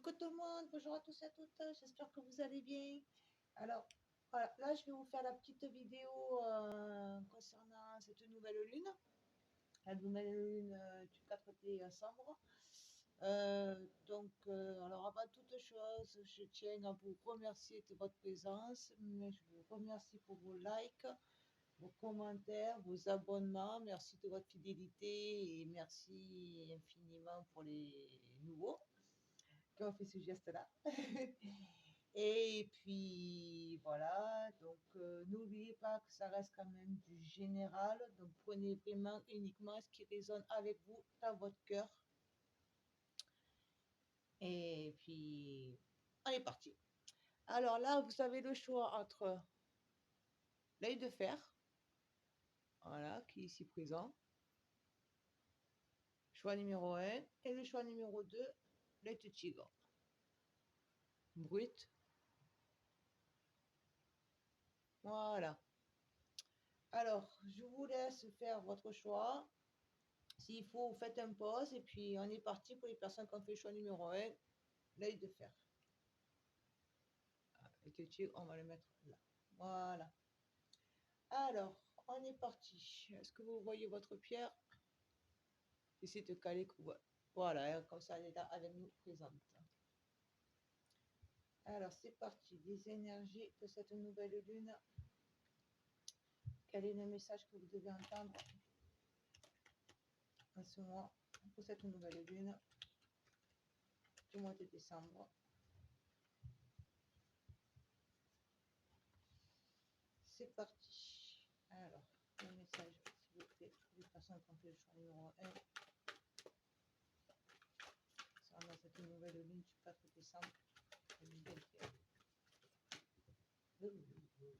Coucou tout le monde, bonjour à tous et à toutes, j'espère que vous allez bien. Alors, voilà, là je vais vous faire la petite vidéo concernant cette nouvelle lune, la nouvelle lune du 4 décembre. Alors avant toute chose, je tiens à vous remercier de votre présence, mais je vous remercie pour vos likes, vos commentaires, vos abonnements, merci de votre fidélité et merci infiniment pour les nouveaux qui ont fait ce geste-là. Et puis voilà, donc n'oubliez pas que ça reste quand même du général, donc prenez vraiment uniquement ce qui résonne avec vous dans votre cœur. Et puis, on est parti. Alors là, vous avez le choix entre l'œil de fer, voilà, qui est ici présent, choix numéro 1, et le choix numéro 2, l'œil de tigre, brut. Voilà. Alors, je vous laisse faire votre choix. S'il faut, vous faites un pause et puis on est parti pour les personnes qui ont fait le choix numéro 1, l'œil de fer. Et que tu, on va le mettre là. Voilà. Alors, on est parti. Est-ce que vous voyez votre pierre? J'essaie de caler. Voilà, comme ça, elle est là avec nous présente. Alors, c'est parti. Les énergies de cette nouvelle lune. Quel est le message que vous devez entendre en ce mois pour cette nouvelle lune du mois de décembre? C'est parti. Alors, le message, s'il vous plaît, pour les personnes qui ont fait le choix numéro 1. Ça, on a cette nouvelle lune du 4 décembre 2021.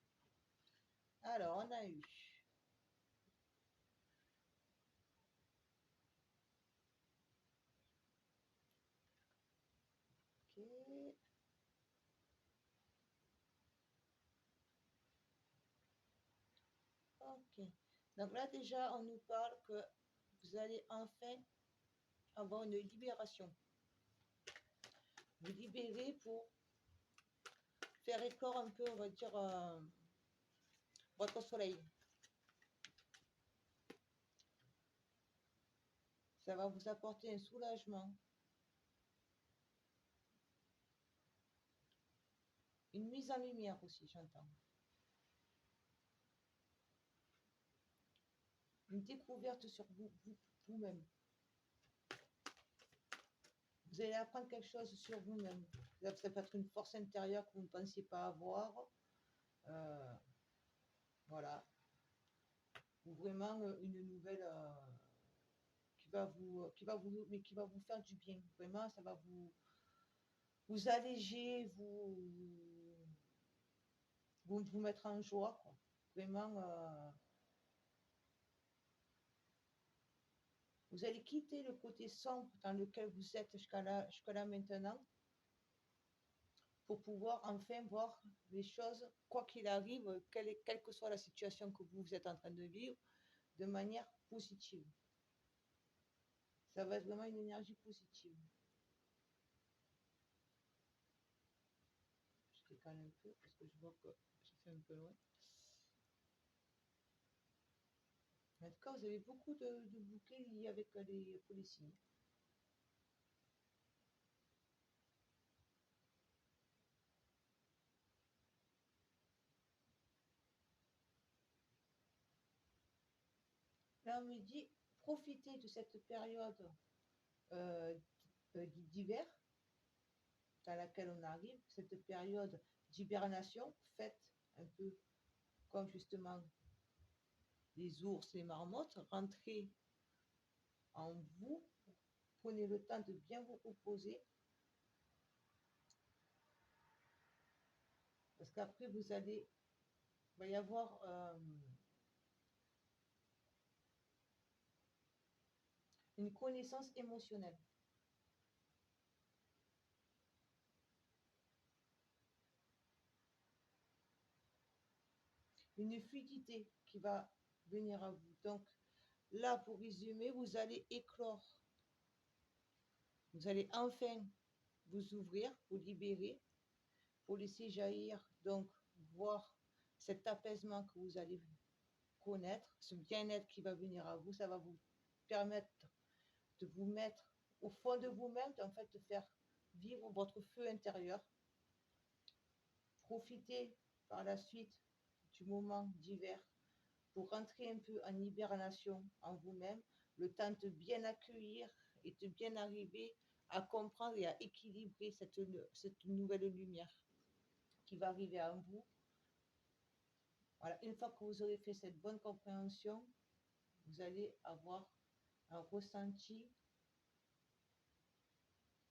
Alors, on a eu ok. Ok. Donc là, déjà, on nous parle que vous allez enfin avoir une libération. Vous libérer pour faire éclore un peu, on va dire, votre soleil. Ça va vous apporter un soulagement, une mise en lumière aussi, j'entends. Une découverte sur vous-même. Vous allez apprendre quelque chose sur vous-même. Ça peut être une force intérieure que vous ne pensiez pas avoir. Voilà. Ou vraiment une nouvelle qui va vous faire du bien. Vraiment, ça va vous alléger, vous mettre en joie, quoi. Vraiment, vous allez quitter le côté sombre dans lequel vous êtes jusqu'à là maintenant pour pouvoir enfin voir les choses, quoi qu'il arrive, quelle que soit la situation que vous êtes en train de vivre, de manière positive. Ça va être vraiment une énergie positive. Je décale un peu parce que je vois que je fais un peu loin. En tout cas, vous avez beaucoup de bouquets liés avec les policiers. Là, on me dit, profitez de cette période euh, d'hiver dans laquelle on arrive, cette période d'hibernation, faite un peu comme justement les ours, les marmottes, rentrez en vous, prenez le temps de bien vous reposer, parce qu'après il va y avoir une connaissance émotionnelle. Une fluidité qui va venir à vous. Donc là, pour résumer, vous allez éclore. Vous allez enfin vous ouvrir, vous libérer, pour laisser jaillir, donc voir cet apaisement que vous allez connaître, ce bien-être qui va venir à vous, ça va vous permettre de vous mettre au fond de vous-même, en fait, de faire vivre votre feu intérieur. Profitez par la suite du moment d'hiver pour rentrer un peu en hibernation en vous-même, le temps de bien accueillir et de bien arriver à comprendre et à équilibrer cette nouvelle lumière qui va arriver à vous. Voilà, une fois que vous aurez fait cette bonne compréhension, vous allez avoir un ressenti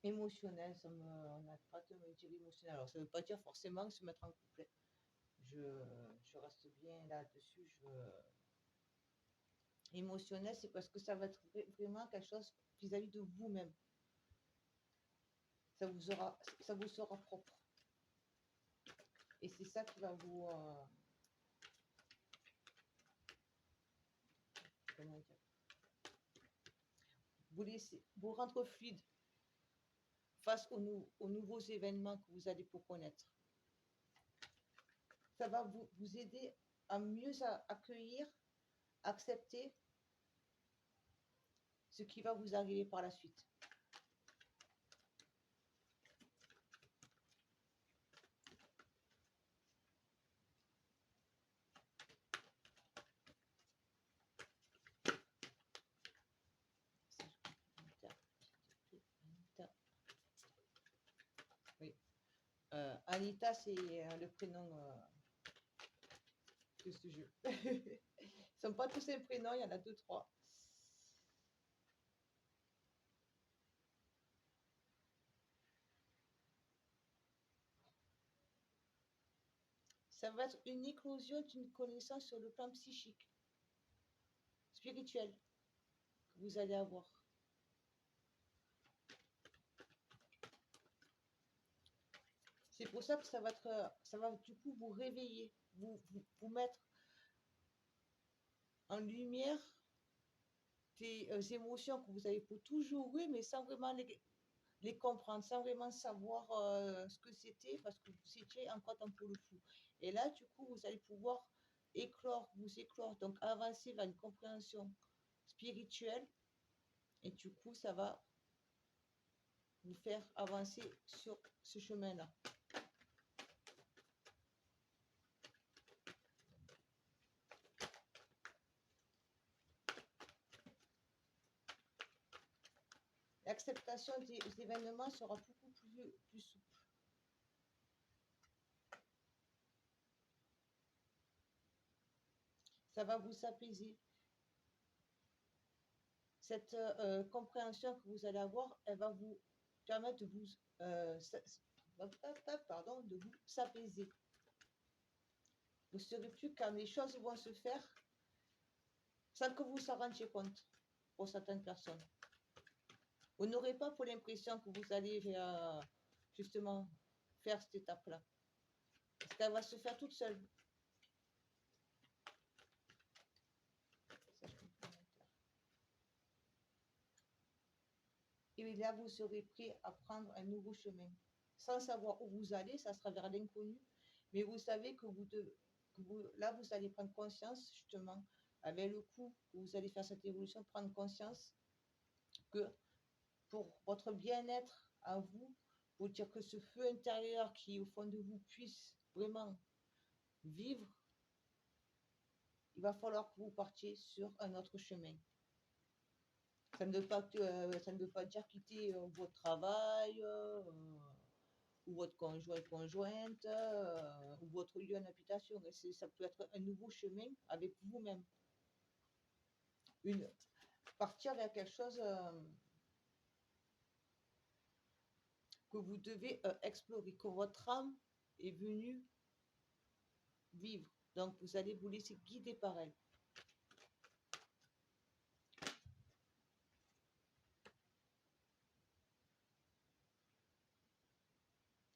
émotionnel. On n'a pas de me dire émotionnel. Alors, ça ne veut pas dire forcément se mettre en couple. Je reste bien là-dessus. Émotionnel, c'est parce que ça va être vraiment quelque chose vis-à-vis de vous-même. Ça vous sera propre. Et c'est ça qui va vous, comment dire, vous rendre fluide face aux nouveaux événements que vous allez pour connaître. Ça va vous aider à mieux accueillir, accepter ce qui va vous arriver par la suite. Oui. Anita, c'est le prénom de ce jeu. Ils ne sont pas tous les prénoms, il y en a 2, 3. Ça va être une éclosion d'une connaissance sur le plan psychique, spirituel, que vous allez avoir. C'est pour ça que ça va du coup vous réveiller, vous mettre en lumière des émotions que vous avez pour toujours eu, mais sans vraiment les comprendre, sans vraiment savoir ce que c'était, parce que vous étiez encore dans pour le fou. Et là, du coup, vous allez pouvoir vous éclore, donc avancer vers une compréhension spirituelle, et du coup, ça va vous faire avancer sur ce chemin-là. L'acceptation des événements sera beaucoup plus souple. Ça va vous apaiser. Cette compréhension que vous allez avoir, elle va vous permettre de vous, de vous s'apaiser. Vous ne serez plus quand les choses vont se faire sans que vous en rendiez compte pour certaines personnes. Vous n'aurez pas pour l'impression que vous allez justement faire cette étape-là. Parce qu'elle va se faire toute seule. Et là, vous serez prêt à prendre un nouveau chemin. Sans savoir où vous allez, ça sera vers l'inconnu. Mais vous savez que là, vous allez prendre conscience, justement, avec le coup où vous allez faire cette évolution, prendre conscience que pour votre bien-être à vous, pour dire que ce feu intérieur qui est au fond de vous puisse vraiment vivre, il va falloir que vous partiez sur un autre chemin. Ça ne veut pas dire quitter votre travail ou votre conjointe ou votre lieu d'habitation. Ça peut être un nouveau chemin avec vous-même. Partir vers quelque chose que vous devez explorer, que votre âme est venue vivre. Donc, vous allez vous laisser guider par elle.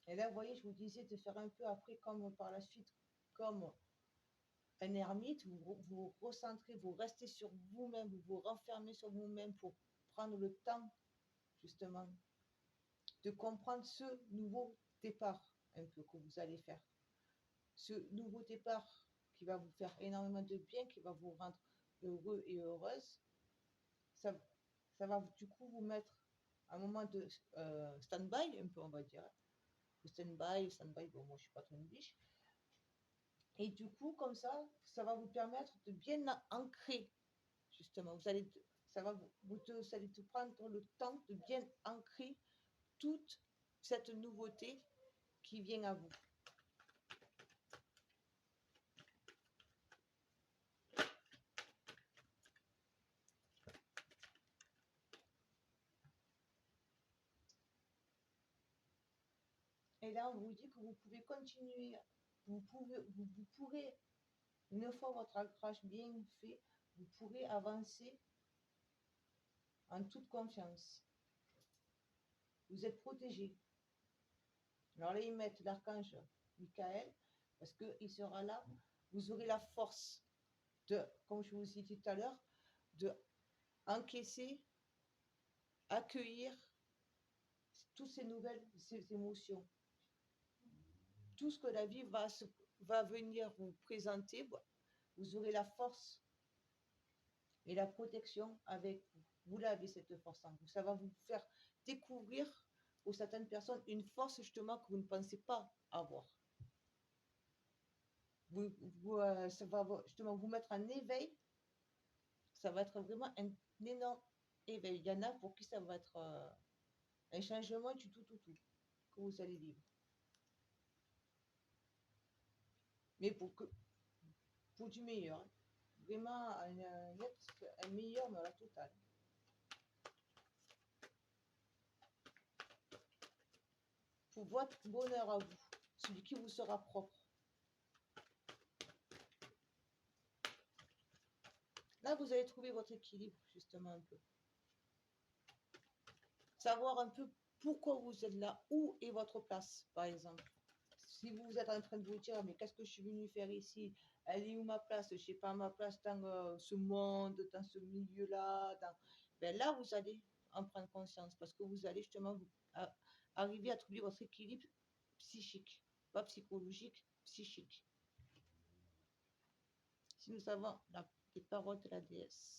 Et là, vous voyez, je vous disais de faire un peu après, comme par la suite, comme un ermite, vous recentrez, vous restez sur vous-même, vous vous renfermez sur vous-même pour prendre le temps, justement, de comprendre ce nouveau départ un peu que vous allez faire. Ce nouveau départ qui va vous faire énormément de bien, qui va vous rendre heureux et heureuse, ça, ça va du coup vous mettre un moment de stand-by, un peu on va dire. Stand-by, bon moi je suis pas trop une biche. Et du coup, comme ça va vous permettre de bien ancrer, justement. Vous allez te prendre le temps de bien ancrer toute cette nouveauté qui vient à vous. Et là, on vous dit que vous pouvez continuer, vous pourrez, une fois votre ancrage bien fait, vous pourrez avancer en toute confiance. Vous êtes protégé. Alors là, ils mettent l'archange Michael, parce qu'il sera là. Vous aurez la force de, comme je vous ai dit tout à l'heure, de encaisser, accueillir toutes ces émotions. Tout ce que la vie va venir vous présenter, vous aurez la force et la protection avec vous. Vous l'avez, cette force en vous. Ça va vous faire découvrir pour certaines personnes une force justement que vous ne pensez pas avoir. Ça va justement vous mettre en éveil. Ça va être vraiment un énorme éveil. Il y en a pour qui ça va être un changement du tout que vous allez vivre. Mais pour du meilleur. Vraiment un meilleur, mais à la totale. Pour votre bonheur à vous, celui qui vous sera propre. Là, vous allez trouver votre équilibre, justement, un peu. Savoir un peu pourquoi vous êtes là, où est votre place, par exemple. Si vous êtes en train de vous dire, mais qu'est-ce que je suis venu faire ici? Elle est où ma place? Je ne sais pas ma place dans ce monde, dans ce milieu-là. Ben là, vous allez en prendre conscience parce que vous allez justement arriver à trouver votre équilibre psychique, pas psychologique, psychique. Si nous avons les paroles de la déesse.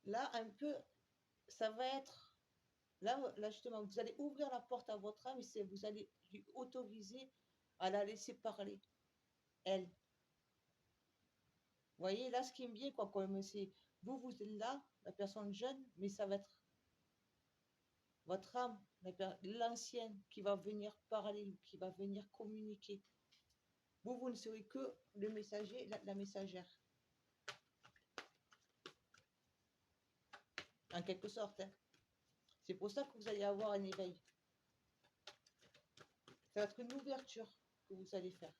Là, un peu, ça va être, là justement, vous allez ouvrir la porte à votre âme et vous allez lui autoriser à la laisser parler, elle. Vous voyez, là, ce qui me vient, quoi, comme c'est, vous êtes là, la personne jeune, mais ça va être votre âme, l'ancienne, qui va venir parler, qui va venir communiquer. Vous ne serez que le messager, la messagère. En quelque sorte. Hein. C'est pour ça que vous allez avoir un éveil. Ça va être une ouverture que vous allez faire.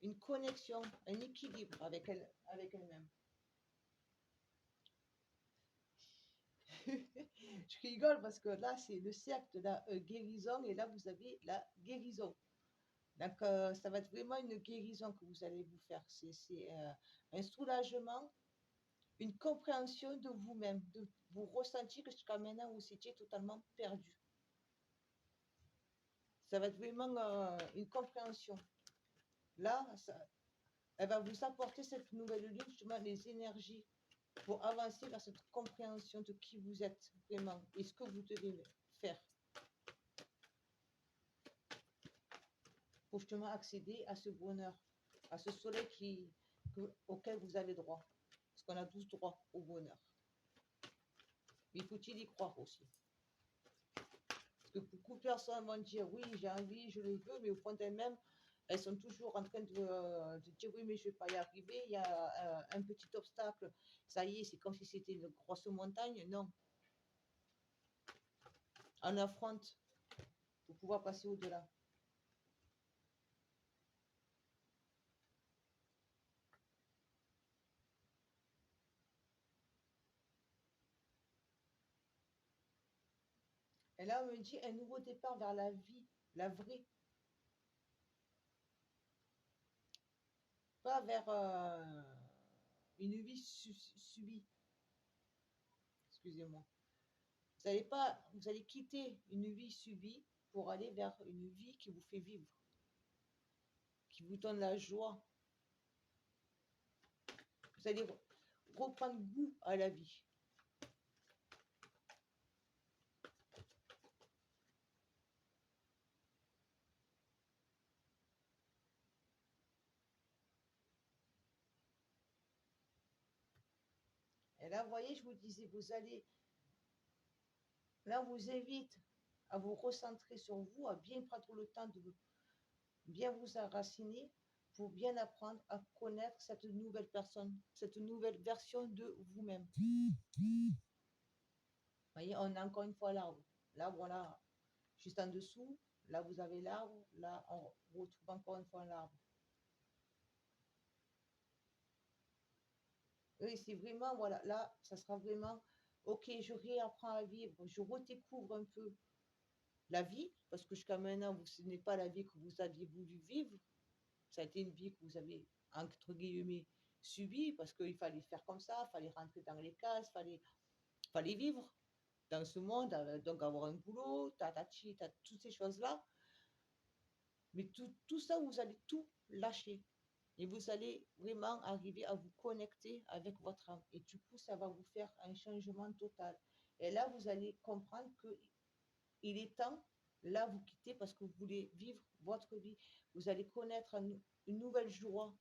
Une connexion, un équilibre avec elle-même. Je rigole parce que là, c'est le cercle de la guérison et là, vous avez la guérison. Donc, ça va être vraiment une guérison que vous allez vous faire. C'est un soulagement, une compréhension de vous-même, de vous ressentir que jusqu'à maintenant, vous étiez totalement perdu. Ça va être vraiment une compréhension. Là, elle va vous apporter cette nouvelle lune, justement, les énergies pour avancer vers cette compréhension de qui vous êtes vraiment et ce que vous devez faire pour justement accéder à ce bonheur, à ce soleil auquel vous avez droit. Parce qu'on a tous droit au bonheur. Mais faut-il y croire aussi? Parce que beaucoup de personnes vont dire oui, j'ai envie, je le veux, mais au fond d'elles-mêmes, elles sont toujours en train de dire oui, mais je ne vais pas y arriver, il y a un petit obstacle, ça y est, c'est comme si c'était une grosse montagne. Non. On affronte pour pouvoir passer au-delà. Et là, on me dit un nouveau départ vers la vie, la vraie, pas vers une vie subie. Excusez-moi. Vous allez quitter une vie subie pour aller vers une vie qui vous fait vivre, qui vous donne la joie. Vous allez reprendre goût à la vie. Et là, vous voyez, je vous disais, là, on vous invite à vous recentrer sur vous, à bien prendre le temps de bien vous enraciner pour bien apprendre à connaître cette nouvelle personne, cette nouvelle version de vous-même. Vous voyez, on a encore une fois l'arbre. Là, voilà, juste en dessous, là, vous avez l'arbre. Là, on retrouve encore une fois l'arbre. Oui, c'est vraiment, voilà, là, ça sera vraiment, ok, je réapprends à vivre, je redécouvre un peu la vie, parce que jusqu'à maintenant, ce n'est pas la vie que vous aviez voulu vivre. Ça a été une vie que vous avez, entre guillemets, subie, parce qu'il fallait faire comme ça, il fallait rentrer dans les cases, fallait vivre dans ce monde, donc avoir un boulot, toutes ces choses-là. Mais tout ça, vous allez tout lâcher. Et vous allez vraiment arriver à vous connecter avec votre âme. Et du coup, ça va vous faire un changement total. Et là, vous allez comprendre que il est temps, là, vous quittez parce que vous voulez vivre votre vie. Vous allez connaître une nouvelle joie.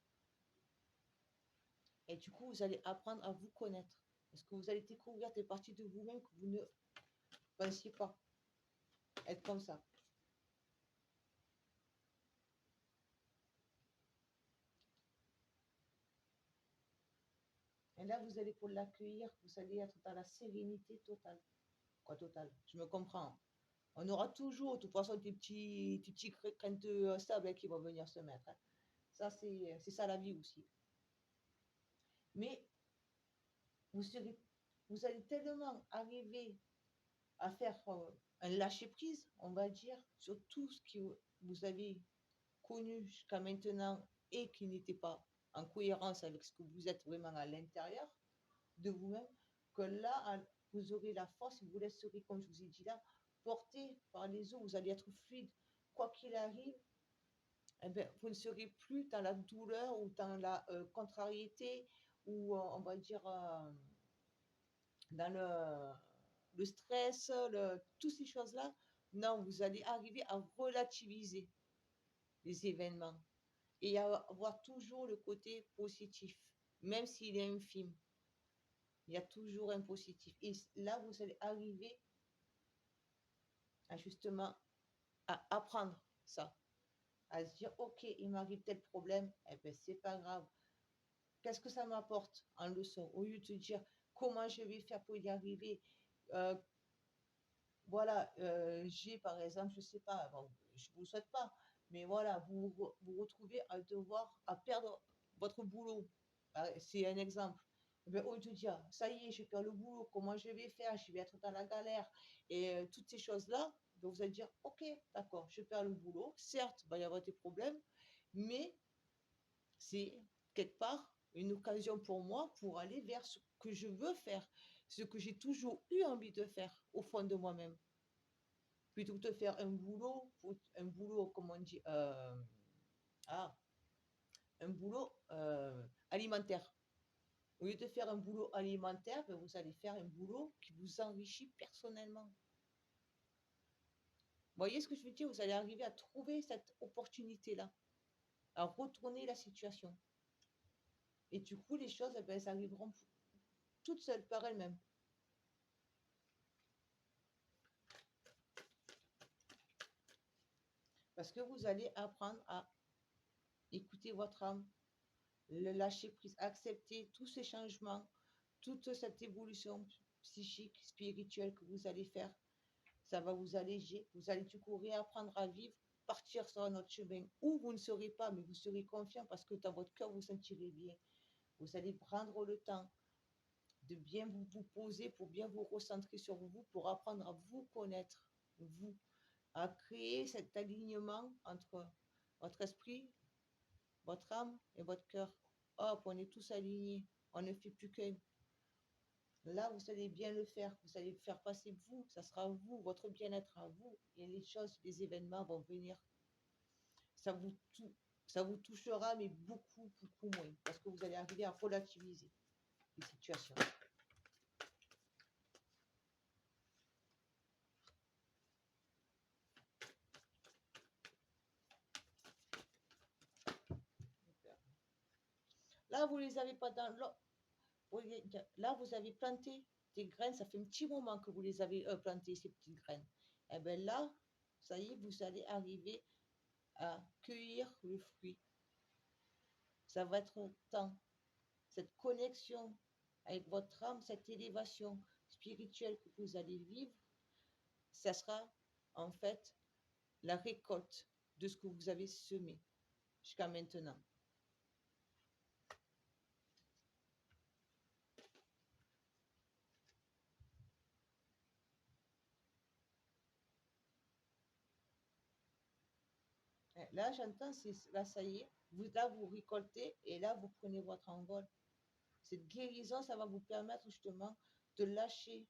Et du coup, vous allez apprendre à vous connaître. Parce que vous allez découvrir des parties de vous-même que vous ne pensiez pas être comme ça. Et là, vous allez pour l'accueillir, vous allez être dans la sérénité totale. Quoi, totale? Je me comprends. On aura toujours, de toute façon, des petits grains de sable qui vont venir se mettre. Hein. Ça, c'est ça la vie aussi. Mais vous serez, vous allez tellement arriver à faire un lâcher-prise, on va dire, sur tout ce que vous avez connu jusqu'à maintenant et qui n'était pas en cohérence avec ce que vous êtes vraiment à l'intérieur de vous-même, que là, vous aurez la force, vous laisserez, comme je vous ai dit là, porter par les eaux, vous allez être fluide. Quoi qu'il arrive, eh bien, vous ne serez plus dans la douleur ou dans la contrariété ou, on va dire, dans le stress, toutes ces choses-là. Non, vous allez arriver à relativiser les événements et à avoir toujours le côté positif, même s'il est infime. Il y a toujours un positif. Et là, vous allez arriver à justement à apprendre ça, à se dire, OK, il m'arrive tel problème, eh bien, c'est pas grave. Qu'est-ce que ça m'apporte en leçon? Au lieu de te dire comment je vais faire pour y arriver. Euh, voilà, j'ai par exemple, je sais pas, bon, je vous le souhaite pas, mais voilà, vous retrouvez à devoir, à perdre votre boulot. C'est un exemple. Eh bien, au lieu de dire, ça y est, je perds le boulot, comment je vais faire, je vais être dans la galère, et toutes ces choses-là, donc vous allez dire, ok, d'accord, je perds le boulot, certes, il va y avoir des problèmes, mais c'est quelque part une occasion pour moi pour aller vers ce que je veux faire, ce que j'ai toujours eu envie de faire au fond de moi-même. Plutôt que de faire un boulot, comment on dit, ah, un boulot alimentaire. Au lieu de faire un boulot alimentaire, ben, vous allez faire un boulot qui vous enrichit personnellement. Vous voyez ce que je veux dire? Vous allez arriver à trouver cette opportunité-là, à retourner la situation. Et du coup, les choses, eh ben, elles arriveront toutes seules par elles-mêmes. Parce que vous allez apprendre à écouter votre âme, le lâcher prise, accepter tous ces changements, toute cette évolution psychique, spirituelle que vous allez faire. Ça va vous alléger. Vous allez du coup réapprendre à vivre, partir sur un autre chemin où vous ne serez pas, mais vous serez confiant parce que dans votre cœur, vous sentirez bien. Vous allez prendre le temps de bien vous poser pour bien vous recentrer sur vous, pour apprendre à vous connaître. vous, à créer cet alignement entre votre esprit, votre âme et votre cœur. Hop, on est tous alignés, on ne fait plus qu'un. Là, vous allez bien le faire, vous allez le faire passer vous, ça sera vous, votre bien-être à vous, et les choses, les événements vont venir. Ça vous, ça vous touchera, mais beaucoup, beaucoup moins, parce que vous allez arriver à relativiser les situations. Là, vous les avez pas dans l'eau. Là, vous avez planté des graines, ça fait un petit moment que vous les avez plantées, ces petites graines. Et bien là, ça y est, vous allez arriver à cueillir le fruit. Ça va être temps. Cette connexion avec votre âme, cette élévation spirituelle que vous allez vivre, ça sera en fait la récolte de ce que vous avez semé jusqu'à maintenant. Là, j'entends, là, ça y est, là, vous récoltez et là, vous prenez votre envol. Cette guérison, ça va vous permettre justement de lâcher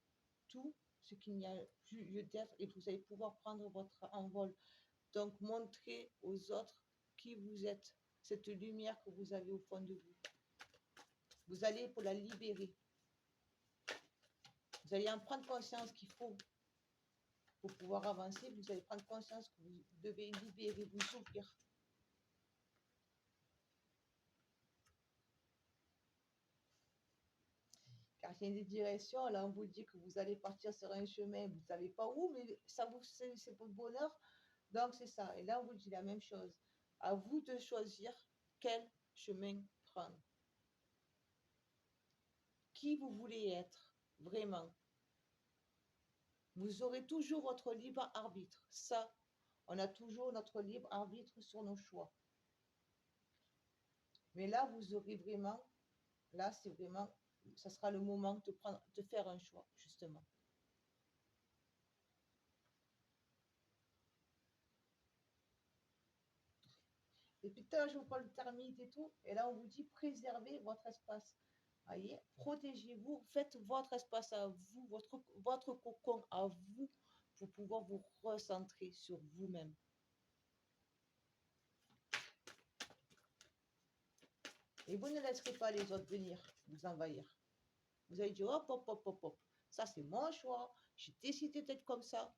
tout ce qu'il n'y a plus lieu d'être et vous allez pouvoir prendre votre envol. Donc, montrer aux autres qui vous êtes, cette lumière que vous avez au fond de vous. Vous allez pour la libérer. Vous allez en prendre conscience qu'il faut pour pouvoir avancer. Vous allez prendre conscience que vous devez libérer, vous ouvrir. Car il y a des directions, là on vous dit que vous allez partir sur un chemin, vous ne savez pas où, mais ça vous c'est pour le bonheur. Donc c'est ça. Et là on vous dit la même chose. À vous de choisir quel chemin prendre. Qui vous voulez être, vraiment. Vous aurez toujours votre libre arbitre. Ça, on a toujours notre libre arbitre sur nos choix. Mais là, vous aurez vraiment, là, c'est vraiment, ça sera le moment de faire un choix, justement. Et puis, là, je vous parle de termite et tout, et là, on vous dit préservez votre espace. Voyez, protégez-vous, faites votre espace à vous, votre cocon à vous, pour pouvoir vous recentrer sur vous-même. Et vous ne laisserez pas les autres venir vous envahir. Vous allez dire hop, hop, hop, hop, hop. Ça, c'est mon choix. J'ai décidé d'être comme ça.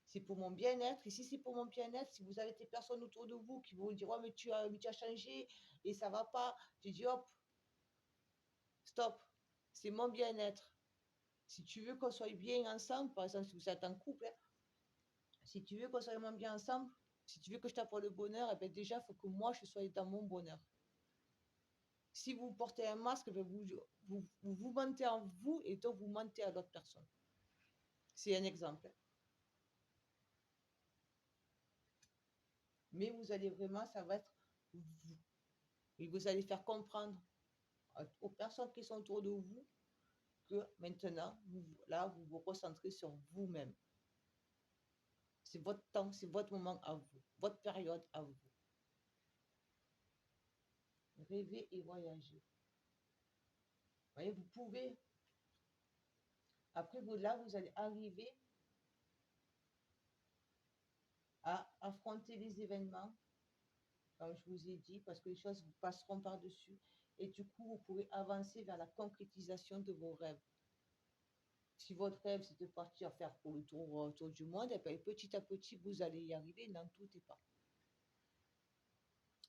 C'est pour mon bien-être. Et si c'est pour mon bien-être, si vous avez des personnes autour de vous qui vont vous dire oh, mais tu as changé et ça va pas, tu dis hop, stop. C'est mon bien-être. Si tu veux qu'on soit bien ensemble, par exemple, si vous êtes en couple, hein, si tu veux qu'on soit vraiment bien ensemble, si tu veux que je t'apporte le bonheur, eh bien déjà, il faut que moi, je sois dans mon bonheur. Si vous portez un masque, vous mentez en vous et donc vous mentez à d'autres personnes. C'est un exemple. Mais vous allez vraiment, ça va être vous. Et vous allez faire comprendre aux personnes qui sont autour de vous que maintenant, là, vous vous recentrez sur vous-même. C'est votre temps, c'est votre moment à vous, votre période à vous. Rêver et voyager. Vous voyez, vous pouvez, après vous, là, vous allez arriver à affronter les événements, comme je vous ai dit, parce que les choses vous passeront par-dessus. Et du coup, vous pourrez avancer vers la concrétisation de vos rêves. Si votre rêve, c'est de partir faire pour le tour du monde, et bien, petit à petit, vous allez y arriver, n'en doutez pas.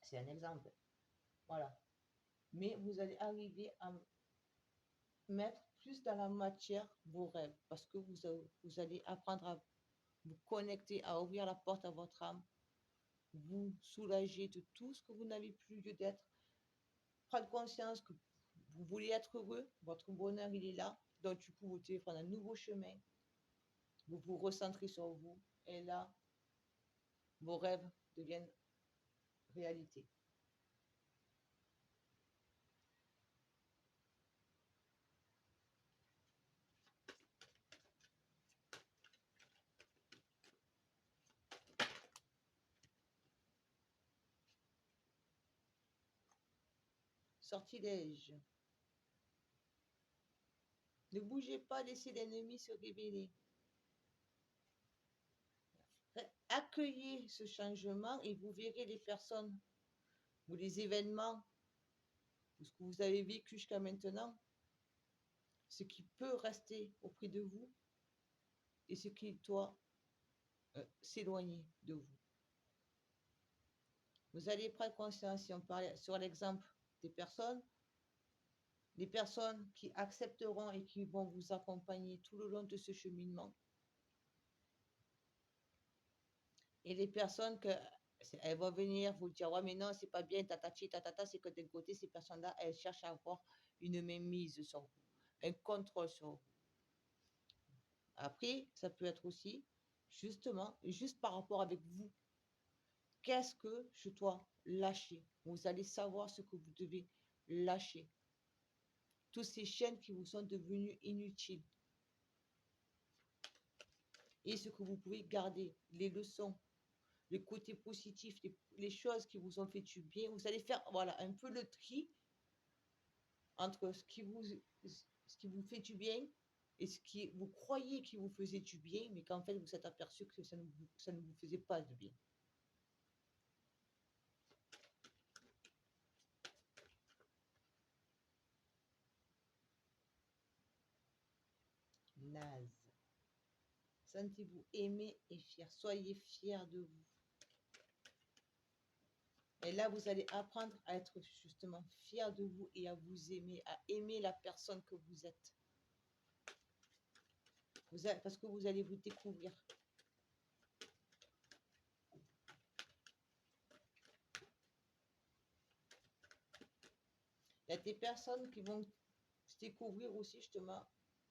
C'est un exemple. Voilà. Mais vous allez arriver à mettre plus dans la matière vos rêves, parce que vous allez apprendre à vous connecter, à ouvrir la porte à votre âme, vous soulager de tout ce que vous n'avez plus lieu d'être, prendre conscience que vous voulez être heureux, votre bonheur, il est là. Donc, du coup, vous devez prendre un nouveau chemin, vous vous recentrez sur vous, et là, vos rêves deviennent réalité. sortilège. Ne bougez pas, laissez l'ennemi se révéler. Accueillez ce changement et vous verrez les personnes ou les événements ou ce que vous avez vécu jusqu'à maintenant, ce qui peut rester auprès de vous et ce qui doit s'éloigner de vous. Vous allez prendre conscience, si on parle sur l'exemple des personnes, les personnes qui accepteront et qui vont vous accompagner tout le long de ce cheminement. Et les personnes que elles vont venir vous dire, ouais, mais non, c'est pas bien, tatati, tatata, c'est que d'un côté, ces personnes-là, elles cherchent à avoir une mainmise sur vous, un contrôle sur vous. Après, ça peut être aussi, justement, juste par rapport avec vous. Qu'est-ce que je dois lâcher? Vous allez savoir ce que vous devez lâcher. Toutes ces chaînes qui vous sont devenues inutiles. Et ce que vous pouvez garder, les leçons, les côtés positifs, les choses qui vous ont fait du bien. Vous allez faire, voilà, un peu le tri entre ce qui vous fait du bien et ce qui vous croyez qui vous faisait du bien, mais qu'en fait vous êtes aperçu que ça ne vous faisait pas de bien. Naze. Sentez-vous aimé et fier. Soyez fiers de vous. Et là, vous allez apprendre à être justement fier de vous et à vous aimer, à aimer la personne que vous êtes. Parce que vous allez vous découvrir. Il y a des personnes qui vont se découvrir aussi justement,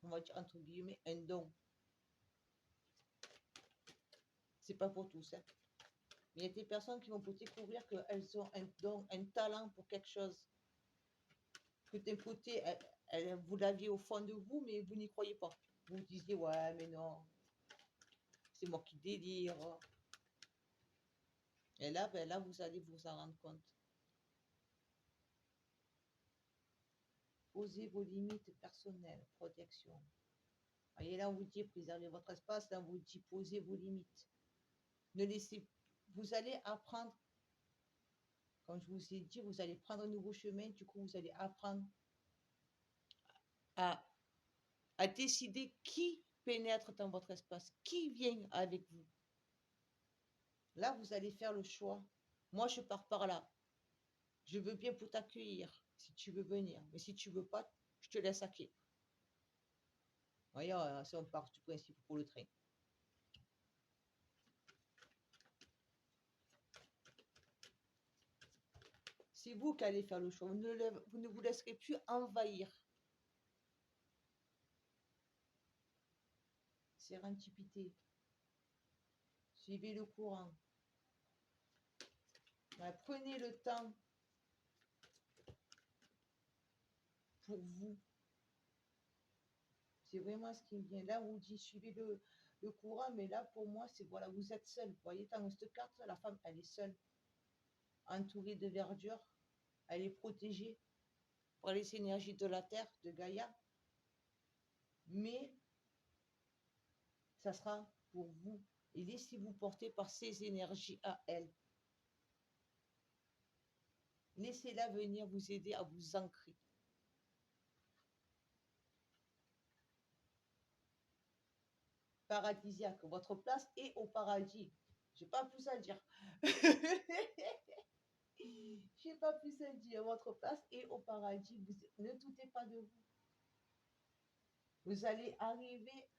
on va dire entre guillemets, un don. C'est pas pour tous, hein. Mais il y a des personnes qui vont découvrir qu'elles ont un don, un talent pour quelque chose. Que d'un côté, vous l'aviez au fond de vous, mais vous n'y croyez pas. Vous vous disiez, ouais, mais non, c'est moi qui délire. Et là, ben là, vous allez vous en rendre compte. Posez vos limites personnelles, protection. Et là, on vous dit préservez votre espace, là, on vous dit posez vos limites. Ne laissez, vous allez apprendre, comme je vous ai dit, vous allez prendre un nouveau chemin, du coup, vous allez apprendre à décider qui pénètre dans votre espace, qui vient avec vous. Là, vous allez faire le choix. Moi, je pars par là. Je veux bien pour t'accueillir, si tu veux venir. Mais si tu veux pas, je te laisse à quai. Voyez, si on part du principe pour le train. C'est vous qui allez faire le choix. Vous ne vous laisserez plus envahir. Sérendipité. Suivez le courant. Prenez le temps pour vous. C'est vraiment ce qui me vient. Là, on vous dit suivez le courant, mais là, pour moi, c'est voilà, vous êtes seul. Vous voyez, dans cette carte, la femme, elle est seule. Entourée de verdure. Elle est protégée par les énergies de la terre, de Gaïa. Mais ça sera pour vous. Et laissez-vous porter par ces énergies à elle. Laissez-la venir vous aider à vous ancrer. Paradisiaque, votre place est au paradis. J'ai pas plus à dire. J'ai pas plus à dire. Votre place est au paradis. Ne doutez pas de vous. Vous allez arriver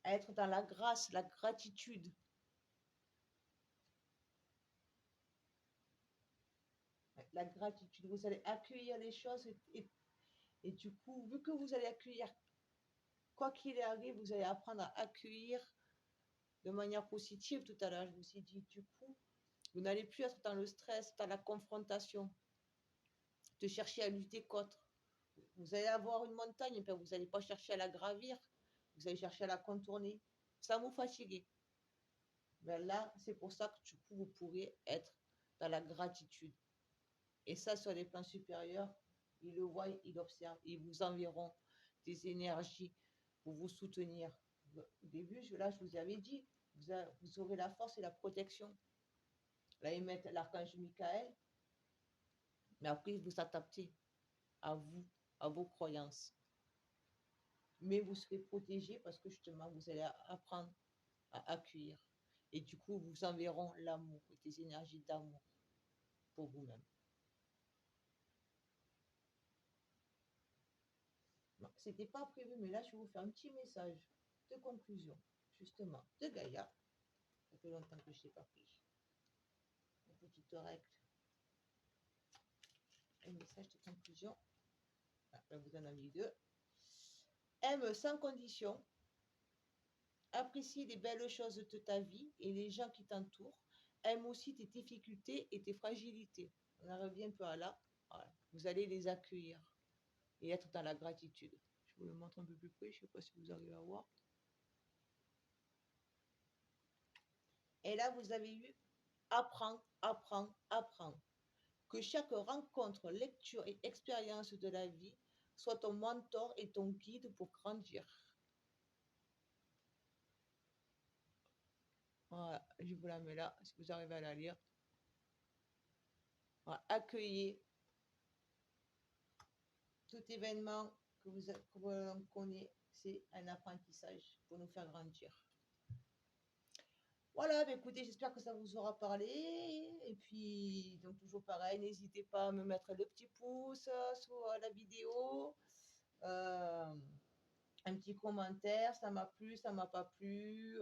à être dans la grâce, la gratitude. La gratitude. Vous allez accueillir les choses et du coup, vu que vous allez accueillir, quoi qu'il arrive, vous allez apprendre à accueillir de manière positive. Tout à l'heure, je vous ai dit, du coup, vous n'allez plus être dans le stress, dans la confrontation, de chercher à lutter contre. Vous allez avoir une montagne, et vous n'allez pas chercher à la gravir, vous allez chercher à la contourner, sans vous fatiguer. Mais là, c'est pour ça que du coup, vous pourrez être dans la gratitude. Et ça, sur les plans supérieurs, ils le voient, ils l'observent. Ils vous enverront des énergies pour vous soutenir. Au début, là, je vous avais dit, vous aurez la force et la protection. Là, ils mettent l'archange Michael, mais après, vous adaptez à vous, à vos croyances. Mais vous serez protégé parce que justement, vous allez apprendre à accueillir. Et du coup, vous enverront l'amour, des énergies d'amour pour vous-même. C'était pas prévu, mais là, je vais vous faire un petit message de conclusion, justement, de Gaïa. Ça fait longtemps que je n'ai pas pris. Une petite règle. Un message de conclusion. Ah, là, vous en avez deux. Aime sans condition. Apprécie les belles choses de ta vie et les gens qui t'entourent. Aime aussi tes difficultés et tes fragilités. On en revient un peu à là. Voilà. Vous allez les accueillir et être dans la gratitude. Je vous le montre un peu plus près. Je ne sais pas si vous arrivez à voir. Et là, vous avez eu apprends, apprends, apprends. Que chaque rencontre, lecture et expérience de la vie soit ton mentor et ton guide pour grandir. Voilà, je vous la mets là, si vous arrivez à la lire. Voilà, accueillez tout événement que vous connaissez, c'est un apprentissage pour nous faire grandir. Voilà, bah écoutez, j'espère que ça vous aura parlé. Et puis, donc toujours pareil, n'hésitez pas à me mettre le petit pouce sur la vidéo. Un petit commentaire, ça m'a plu, ça m'a pas plu,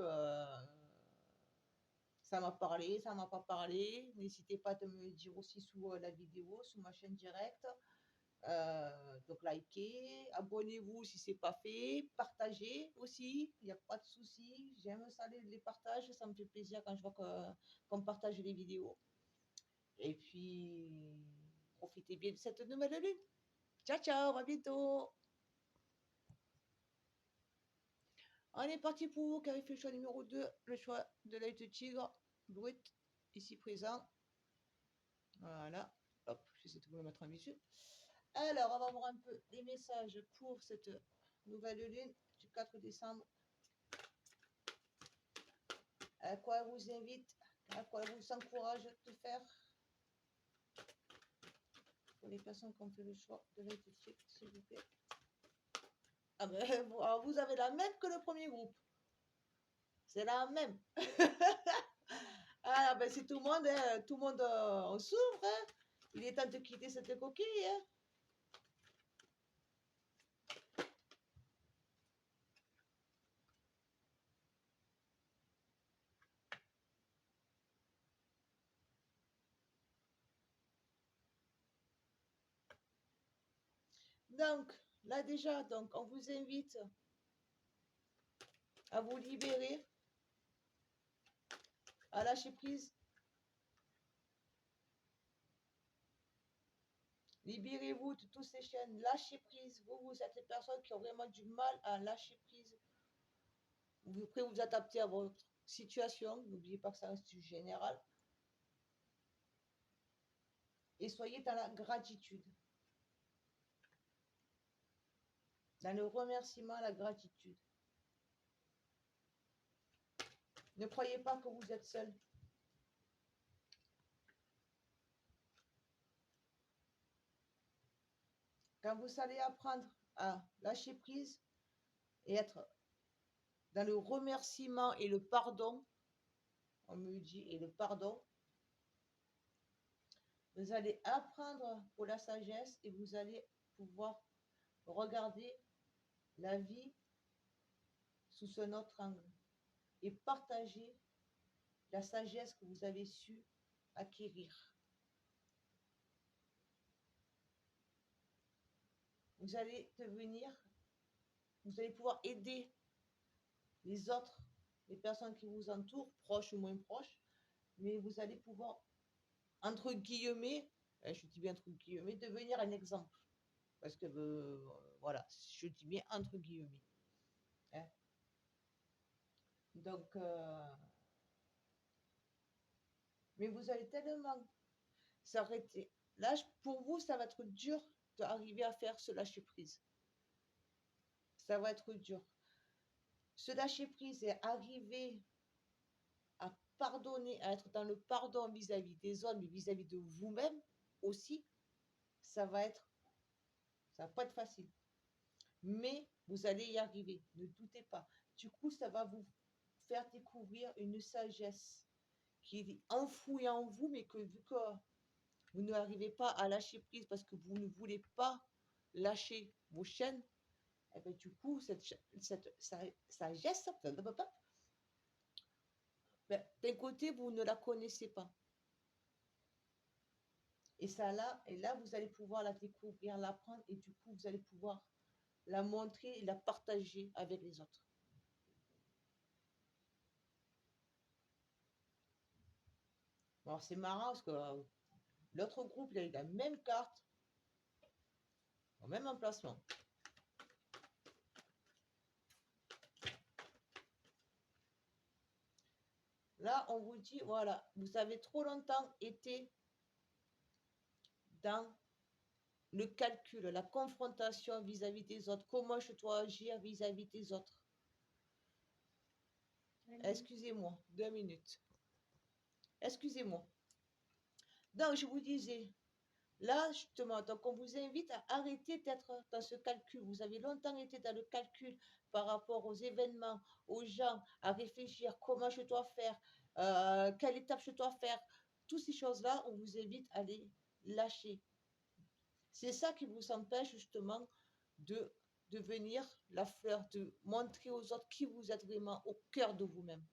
ça m'a parlé, ça m'a pas parlé. N'hésitez pas à me dire aussi sous la vidéo, sous ma chaîne directe. Donc likez, abonnez-vous si c'est pas fait, partagez aussi, il n'y a pas de souci. J'aime ça les partages, ça me fait plaisir quand je vois qu'on partage les vidéos. Et puis profitez bien de cette nouvelle lune. Ciao ciao, à bientôt. On est parti pour qui avait fait le choix numéro 2, le choix de l'œil de tigre brut, ici présent. Voilà, hop, j'essaie de vous le mettre en visu. Alors, on va voir un peu les messages pour cette nouvelle lune du 4 décembre. À quoi elle vous invite, à quoi elle vous encourage de faire. Pour les personnes qui ont fait le choix de l'œil de tigre, s'il vous plaît. Ah ben, vous avez la même que le premier groupe. C'est la même. Ah ben c'est tout le monde, hein, tout le monde on s'ouvre. Hein. Il est temps de quitter cette coquille. Hein. Donc, là déjà, donc, on vous invite à vous libérer, à lâcher prise. Libérez-vous de toutes ces chaînes, lâchez prise. Vous êtes les personnes qui ont vraiment du mal à lâcher prise. Vous pouvez vous adapter à votre situation. N'oubliez pas que ça reste du général. Et soyez dans la gratitude. Dans le remerciement, la gratitude. Ne croyez pas que vous êtes seul. Quand vous allez apprendre à lâcher prise et être dans le remerciement et le pardon, on me dit, et le pardon, vous allez apprendre pour la sagesse et vous allez pouvoir regarder la vie sous un autre angle et partager la sagesse que vous avez su acquérir. Vous allez pouvoir aider les autres, les personnes qui vous entourent, proches ou moins proches, mais vous allez pouvoir, entre guillemets, je dis bien entre guillemets, devenir un exemple. Parce que, voilà, je dis bien entre guillemets. Hein. Donc, mais vous allez tellement s'arrêter Là, pour vous, ça va être dur d'arriver à faire ce lâcher prise. Ça va être dur. Ce lâcher prise et arriver à pardonner, à être dans le pardon vis-à-vis des autres, mais vis-à-vis de vous-même aussi, ça va pas être facile. Mais vous allez y arriver, ne doutez pas. Du coup, ça va vous faire découvrir une sagesse qui est enfouie en vous, mais que vu que vous n'arrivez pas à lâcher prise parce que vous ne voulez pas lâcher vos chaînes, et bien du coup, cette sagesse, d'un côté, vous ne la connaissez pas. Et ça là, et là, vous allez pouvoir la découvrir, l'apprendre, et du coup, vous allez pouvoir la montrer et la partager avec les autres. Alors, c'est marrant parce que l'autre groupe, il a eu la même carte, au même emplacement. Là, on vous dit, voilà, vous avez trop longtemps été dans le calcul, la confrontation vis-à-vis des autres. Comment je dois agir vis-à-vis des autres? Excusez-moi, 2 minutes. Excusez-moi. Donc, je vous disais, là, justement, donc on vous invite à arrêter d'être dans ce calcul. Vous avez longtemps été dans le calcul par rapport aux événements, aux gens, à réfléchir comment je dois faire, quelle étape je dois faire. Toutes ces choses-là, on vous invite à les lâcher. C'est ça qui vous empêche justement de devenir la fleur, de montrer aux autres qui vous êtes vraiment au cœur de vous-même.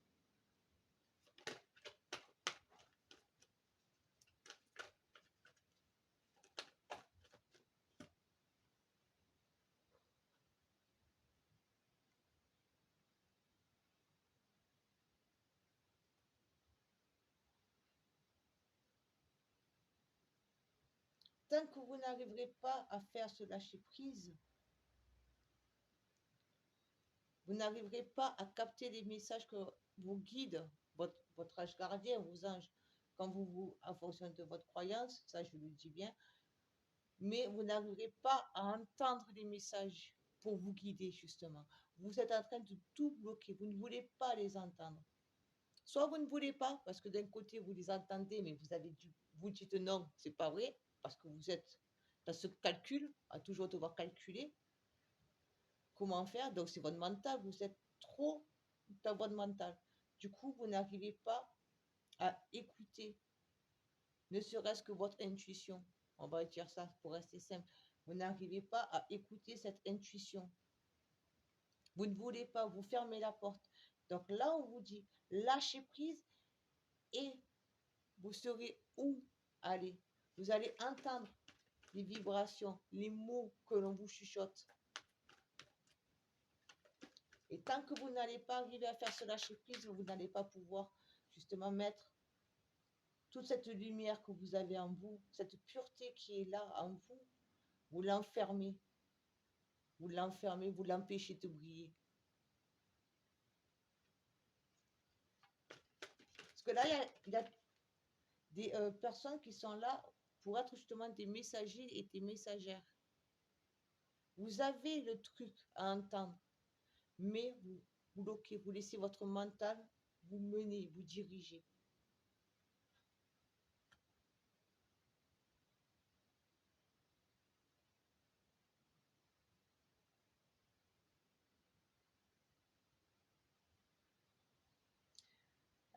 Tant que vous n'arriverez pas à faire ce lâcher prise, vous n'arriverez pas à capter les messages que vous guident, votre ange gardien, vos anges, quand en fonction de votre croyance, ça je le dis bien, mais vous n'arriverez pas à entendre les messages pour vous guider justement. Vous êtes en train de tout bloquer, vous ne voulez pas les entendre. Soit vous ne voulez pas, parce que d'un côté vous les entendez, mais vous dites non, c'est pas vrai, parce que vous êtes dans ce calcul, à toujours devoir calculer comment faire. Donc c'est votre mental, vous êtes trop dans votre mental. Du coup, vous n'arrivez pas à écouter, ne serait-ce que votre intuition. On va dire ça pour rester simple. Vous n'arrivez pas à écouter cette intuition. Vous ne voulez pas, vous fermez la porte. Donc là, on vous dit, lâchez prise et vous saurez où aller. Vous allez entendre les vibrations, les mots que l'on vous chuchote. Et tant que vous n'allez pas arriver à faire ce lâcher prise, vous n'allez pas pouvoir justement mettre toute cette lumière que vous avez en vous, cette pureté qui est là en vous, vous l'enfermez, vous l'empêchez de briller. Parce que là, il y a des personnes qui sont là pour être justement des messagers et des messagères. Vous avez le truc à entendre, mais vous bloquez, vous laissez votre mental vous mener, vous diriger.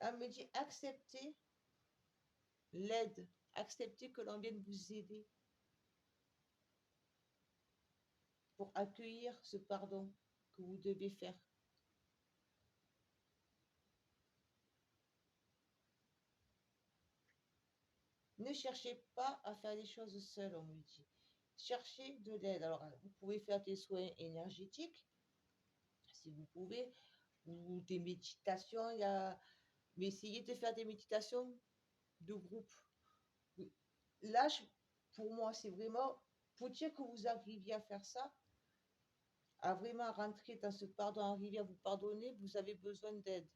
Elle me dit acceptez l'aide, acceptez que l'on vienne vous aider pour accueillir ce pardon que vous devez faire. Ne cherchez pas à faire les choses seul, on me dit. Cherchez de l'aide. Alors, vous pouvez faire des soins énergétiques, si vous pouvez, ou des méditations. Mais essayez de faire des méditations de groupe. Là, pour moi, c'est vraiment, pour dire que vous arriviez à faire ça, à vraiment rentrer dans ce pardon, arriver à vous pardonner, vous avez besoin d'aide.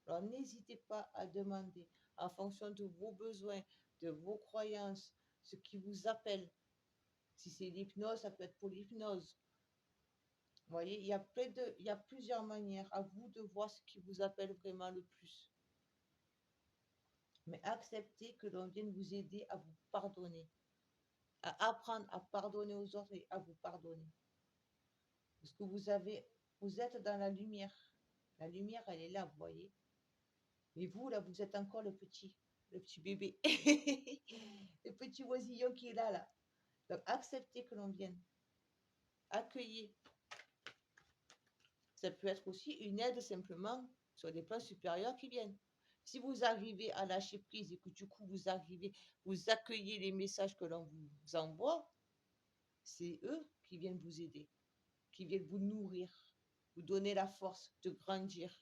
Alors, n'hésitez pas à demander en fonction de vos besoins, de vos croyances, ce qui vous appelle. Si c'est l'hypnose, ça peut être pour l'hypnose. Vous voyez, il y a plusieurs manières. À vous de voir ce qui vous appelle vraiment le plus. Mais acceptez que l'on vienne vous aider à vous pardonner, à apprendre à pardonner aux autres et à vous pardonner. Parce que vous êtes dans la lumière. La lumière, elle est là, vous voyez. Mais vous, là, vous êtes encore le petit bébé. Le petit oisillon qui est là, là. Donc, acceptez que l'on vienne. Accueillez. Ça peut être aussi une aide simplement sur des plans supérieurs qui viennent. Si vous arrivez à lâcher prise et que du coup vous accueillez les messages que l'on vous envoie, c'est eux qui viennent vous aider, qui viennent vous nourrir, vous donner la force de grandir.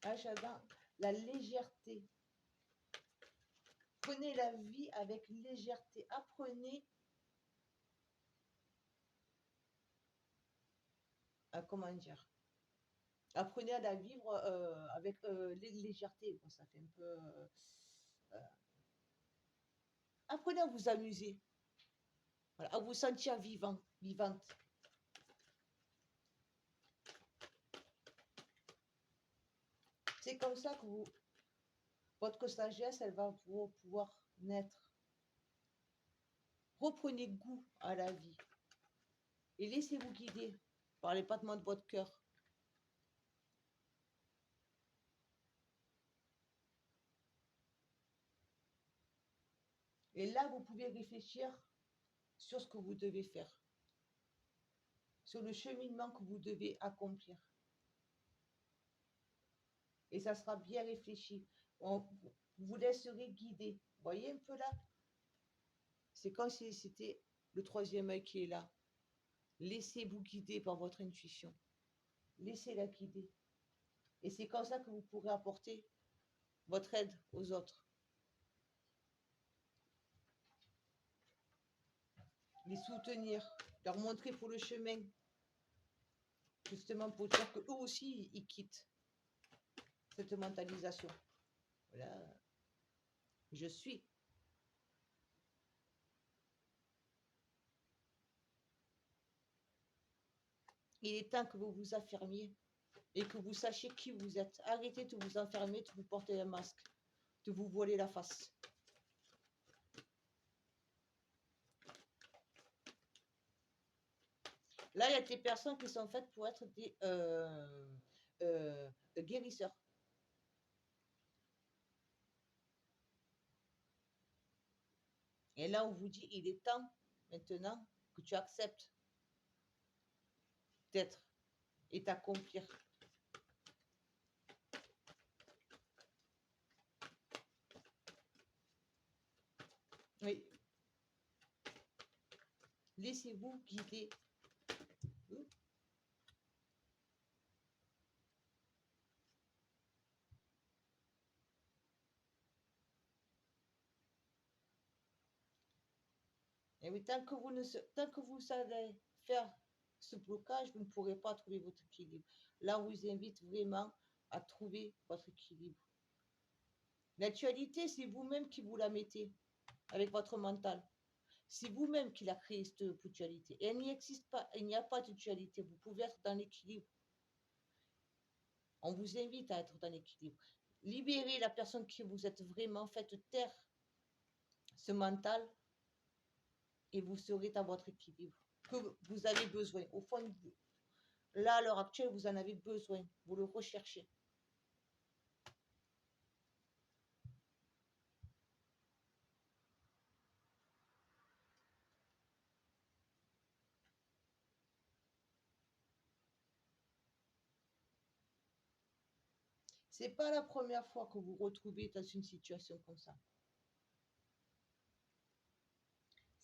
Ah, j'adore la légèreté. Prenez la vie avec légèreté. Apprenez à, comment dire, apprenez à la vivre avec légèreté. Bon, ça fait un peu... apprenez à vous amuser, voilà, à vous sentir vivant, vivante. C'est comme ça que votre sagesse, elle va pouvoir naître. Reprenez goût à la vie et laissez-vous guider par les battements de votre cœur. Et là, vous pouvez réfléchir sur ce que vous devez faire, sur le cheminement que vous devez accomplir. Et ça sera bien réfléchi. Vous vous laisserez guider. Vous voyez un peu là? C'est comme si c'était le troisième œil qui est là. Laissez-vous guider par votre intuition. Laissez-la guider. Et c'est comme ça que vous pourrez apporter votre aide aux autres. Les soutenir, leur montrer pour le chemin. Justement pour dire qu'eux aussi, ils quittent cette mentalisation. Voilà. Je suis. Il est temps que vous vous affirmiez et que vous sachiez qui vous êtes. Arrêtez de vous enfermer, de vous porter un masque, de vous voiler la face. Là, il y a des personnes qui sont faites pour être des guérisseurs. Et là, on vous dit, il est temps maintenant que tu acceptes d'être et d'accomplir. Oui. Laissez-vous guider. Et oui, tant que vous savez faire ce blocage, vous ne pourrez pas trouver votre équilibre. Là, on vous invite vraiment à trouver votre équilibre. L'actualité, c'est vous-même qui vous la mettez avec votre mental. C'est vous-même qui l'a créé, cette punctualité. Et elle n'y existe pas, il n'y a pas de dualité. Vous pouvez être dans l'équilibre. On vous invite à être dans l'équilibre. Libérez la personne qui vous êtes vraiment, faites taire ce mental et vous serez dans votre équilibre que vous avez besoin. Au fond de vous, là, à l'heure actuelle, vous en avez besoin. Vous le recherchez. C'est pas la première fois que vous vous retrouvez dans une situation comme ça.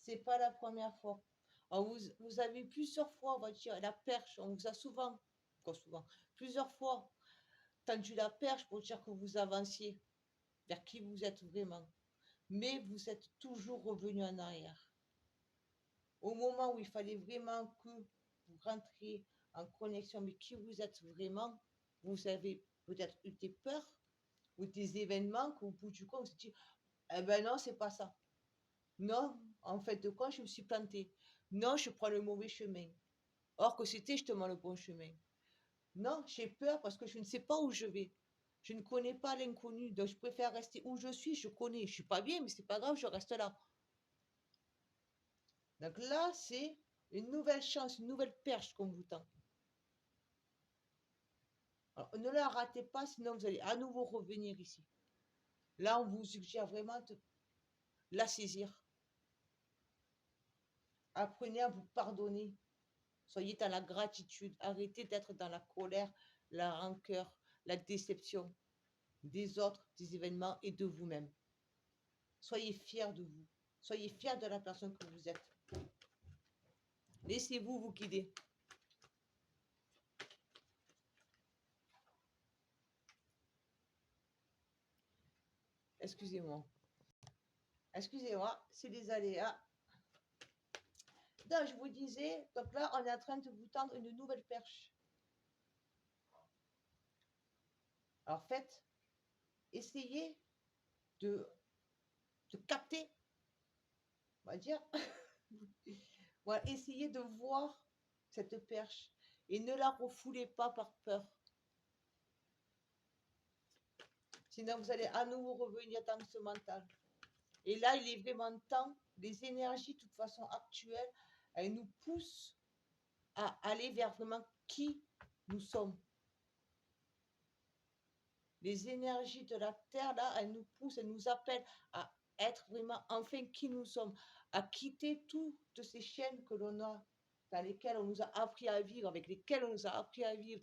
C'est pas la première fois. Alors, vous avez plusieurs fois, on va dire, la perche. On vous a souvent, plusieurs fois tendu la perche pour dire que vous avanciez vers qui vous êtes vraiment. mais vous êtes toujours revenu en arrière. Au moment où il fallait vraiment que vous rentriez en connexion avec qui vous êtes vraiment, vous avez peut-être eu des peurs ou des événements qu'au bout du compte, vous vous dites, eh ben non, c'est pas ça. Non, en fait, de quoi je me suis plantée. Non, je prends le mauvais chemin. Or que c'était justement le bon chemin. Non, j'ai peur parce que je ne sais pas où je vais. Je ne connais pas l'inconnu, donc je préfère rester où je suis. Je connais, je suis pas bien, mais c'est pas grave, je reste là. Donc là, c'est une nouvelle chance, une nouvelle perche qu'on vous tend. Alors, ne la ratez pas, sinon vous allez à nouveau revenir ici. Là, on vous suggère vraiment de la saisir. Apprenez à vous pardonner. Soyez dans la gratitude. Arrêtez d'être dans la colère, la rancœur, la déception des autres, des événements et de vous-même. Soyez fiers de vous. Soyez fiers de la personne que vous êtes. Laissez-vous vous guider. Excusez-moi. Excusez-moi, c'est des aléas. Donc, je vous disais, donc là, on est en train de vous tendre une nouvelle perche. Alors, faites, essayez de capter, on va dire, voilà, essayez de voir cette perche et ne la refoulez pas par peur. Sinon, vous allez à nouveau revenir dans ce mental. Et là, il est vraiment temps, les énergies, de toute façon actuelles, elles nous poussent à aller vers vraiment qui nous sommes. Les énergies de la Terre, là, elles nous poussent, elles nous appellent à être vraiment enfin qui nous sommes, à quitter toutes ces chaînes que l'on a, dans lesquelles on nous a appris à vivre, avec lesquelles on nous a appris à vivre,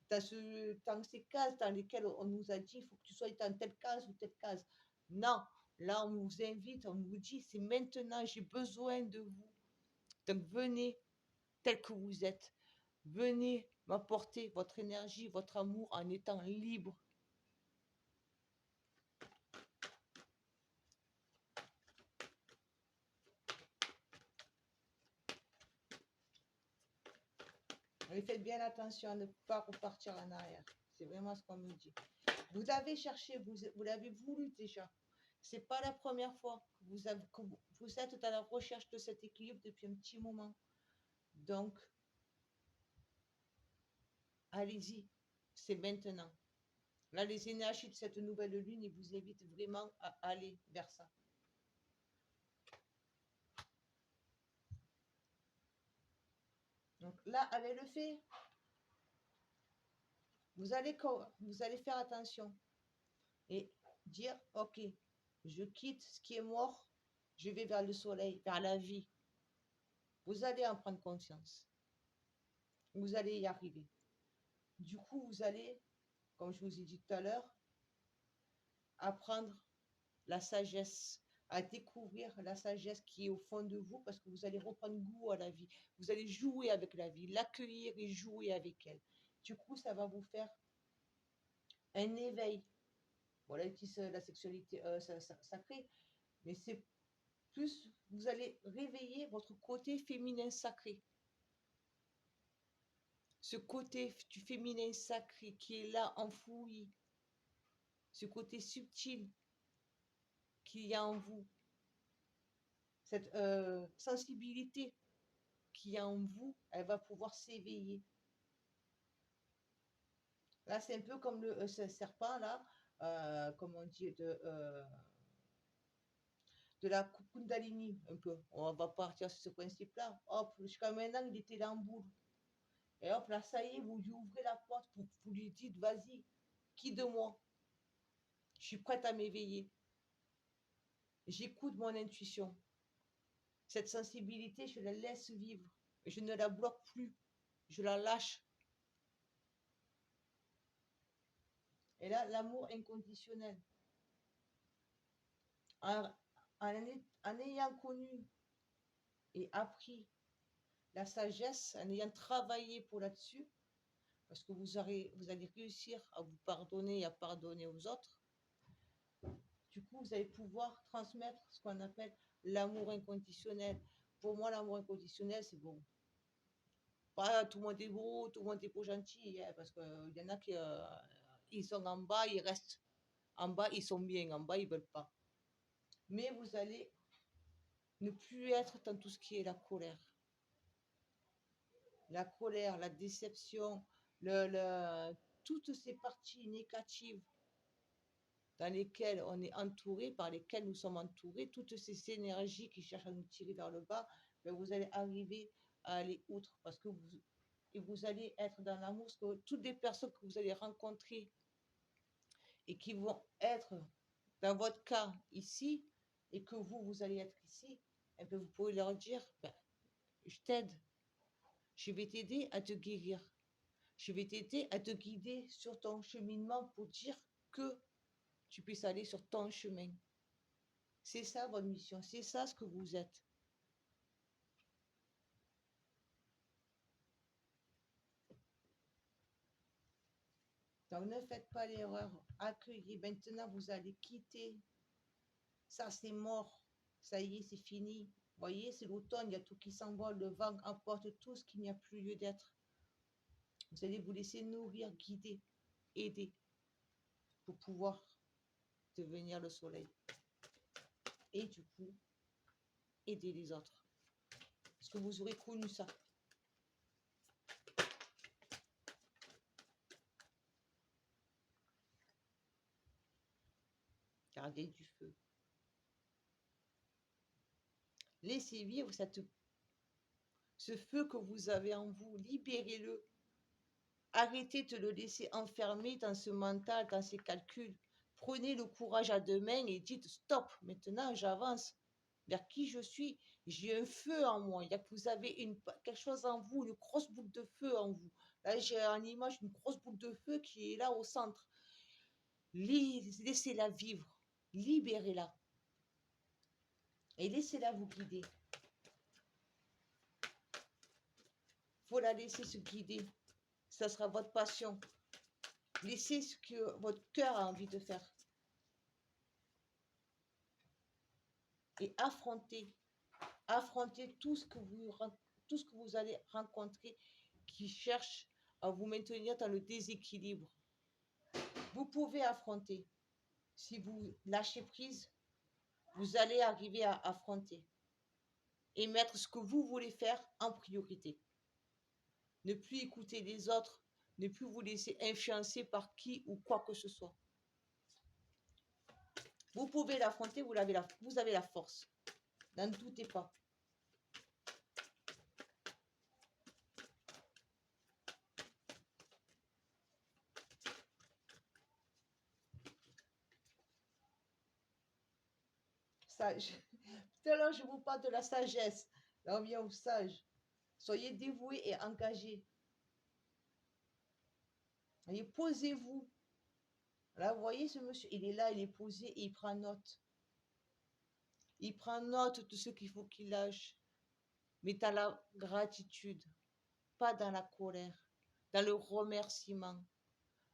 dans ces cases dans lesquelles on nous a dit, il faut que tu sois dans telle case ou telle case. Non, là, on nous invite, on nous dit, c'est maintenant, j'ai besoin de vous. Donc, venez tel que vous êtes. Venez m'apporter votre énergie, votre amour en étant libre. Mais faites bien attention à ne pas repartir en arrière. C'est vraiment ce qu'on me dit. Vous avez cherché, vous l'avez voulu déjà. C'est pas la première fois que vous êtes à la recherche de cet équilibre depuis un petit moment. Donc, allez-y, c'est maintenant. Là, les énergies de cette nouvelle lune, ils vous invitent vraiment à aller vers ça. Donc là, avec le fait, vous allez faire attention et dire, ok, je quitte ce qui est mort, je vais vers le soleil, vers la vie. Vous allez en prendre conscience. Vous allez y arriver. Du coup, vous allez, comme je vous ai dit tout à l'heure, apprendre la sagesse, à découvrir la sagesse qui est au fond de vous parce que vous allez reprendre goût à la vie. Vous allez jouer avec la vie, l'accueillir et jouer avec elle. Du coup, ça va vous faire un éveil. Voilà, la sexualité sacrée, mais c'est plus, vous allez réveiller votre côté féminin sacré. Ce côté du féminin sacré qui est là enfoui, ce côté subtil qu'il y a en vous, cette sensibilité qu'il y a en vous, elle va pouvoir s'éveiller. Là, c'est un peu comme ce serpent là, comme on dit, de la Kundalini, un peu. On va partir sur ce principe-là. Hop, jusqu'à maintenant, il était là en boule. Et hop, là, ça y est, vous lui ouvrez la porte, vous lui dites, vas-y, qui de moi? Je suis prête à m'éveiller. J'écoute mon intuition. Cette sensibilité, je la laisse vivre. Je ne la bloque plus. Je la lâche. Et là, l'amour inconditionnel. En, en ayant connu et appris la sagesse, en ayant travaillé pour là-dessus, parce que vous allez réussir à vous pardonner et à pardonner aux autres, Du coup, vous allez pouvoir transmettre ce qu'on appelle l'amour inconditionnel. Pour moi, l'amour inconditionnel, c'est bon. Pas tout le monde est beau, tout le monde est beau gentil, hein, parce qu'il y en a qui ils sont en bas, ils restent. En bas, ils sont bien, en bas, ils veulent pas. Mais vous allez ne plus être dans tout ce qui est la colère. La déception, toutes ces parties négatives dans lesquelles on est entouré, par lesquelles nous sommes entourés, toutes ces énergies qui cherchent à nous tirer vers le bas, ben vous allez arriver à aller outre parce que vous allez être dans l'amour. Parce que toutes les personnes que vous allez rencontrer et qui vont être dans votre cas ici et que vous allez être ici, et bien vous pouvez leur dire, ben, je t'aide, je vais t'aider à te guérir, je vais t'aider à te guider sur ton cheminement pour dire que tu puisses aller sur ton chemin. C'est ça votre mission, c'est ça ce que vous êtes. Donc ne faites pas l'erreur, accueillez. Maintenant vous allez quitter. Ça c'est mort. Ça y est, c'est fini. Vous voyez, c'est l'automne, il y a tout qui s'envole, le vent emporte tout ce qu'il n'y a plus lieu d'être. Vous allez vous laisser nourrir, guider, aider pour pouvoir devenir le soleil. Et du coup, aider les autres. Parce que vous aurez connu ça. Gardez du feu. Laissez vivre ce feu que vous avez en vous. Libérez-le. Arrêtez de le laisser enfermer dans ce mental, dans ces calculs. Prenez le courage à deux mains et dites stop, maintenant j'avance. Vers qui je suis, j'ai un feu en moi. Il y a que vous avez quelque chose en vous, une grosse boule de feu en vous. Là, j'ai en image une grosse boule de feu qui est là au centre. Laissez-la vivre, libérez-la et laissez-la vous guider. Faut la laisser se guider. Ça sera votre passion. Laissez ce que votre cœur a envie de faire. Et affrontez tout ce que vous allez rencontrer qui cherche à vous maintenir dans le déséquilibre. Vous pouvez affronter. Si vous lâchez prise, vous allez arriver à affronter et mettre ce que vous voulez faire en priorité. Ne plus écouter les autres, ne plus vous laisser influencer par qui ou quoi que ce soit. Vous pouvez l'affronter, vous avez la force. N'en doutez pas. Sage. Tout à l'heure, je vous parle de la sagesse. Là, on vient au sage. Soyez dévoués et engagés. Et posez-vous. Là, vous voyez ce monsieur, il est là, il est posé et il prend note. Il prend note de ce qu'il faut qu'il lâche. Mais dans la gratitude, pas dans la colère, dans le remerciement.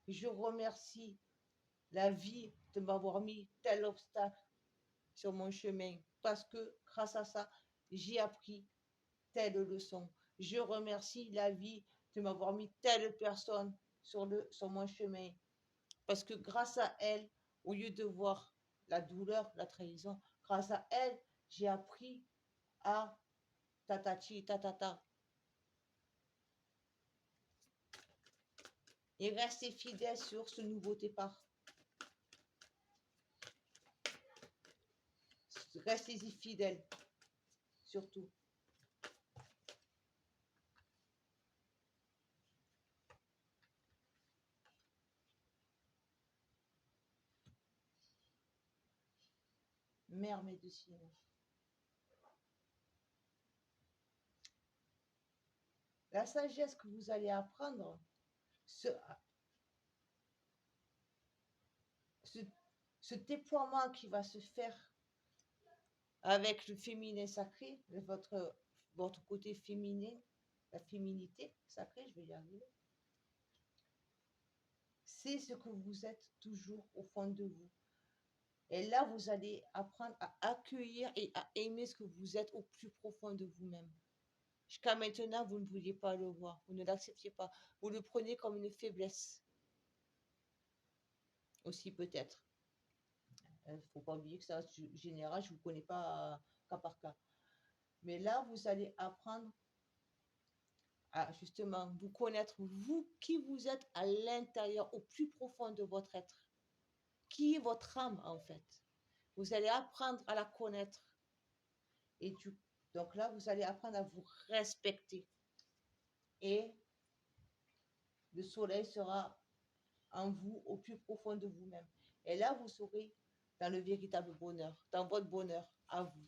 Je remercie la vie de m'avoir mis tel obstacle sur mon chemin parce que grâce à ça, j'ai appris telle leçon. Je remercie la vie de m'avoir mis telle personne sur mon chemin parce que grâce à elle, au lieu de voir la douleur, la trahison, grâce à elle, j'ai appris à tatati, tatata. Et rester fidèle sur ce nouveau départ. Restez-y fidèle, surtout. Mère médecine. La sagesse que vous allez apprendre, ce, ce déploiement qui va se faire avec le féminin sacré, votre côté féminin, la féminité sacrée, je vais y arriver, c'est ce que vous êtes toujours au fond de vous. Et là, vous allez apprendre à accueillir et à aimer ce que vous êtes au plus profond de vous-même. Jusqu'à maintenant, vous ne vouliez pas le voir, vous ne l'acceptiez pas. Vous le prenez comme une faiblesse, aussi peut-être. Il ne faut pas oublier que ça, en général, je ne vous connais pas cas par cas. Mais là, vous allez apprendre à justement vous connaître, vous, qui vous êtes à l'intérieur, au plus profond de votre être. Qui est votre âme, en fait. Vous allez apprendre à la connaître. Et donc là, vous allez apprendre à vous respecter. Et le soleil sera en vous, au plus profond de vous-même. Et là, vous serez dans le véritable bonheur, dans votre bonheur à vous,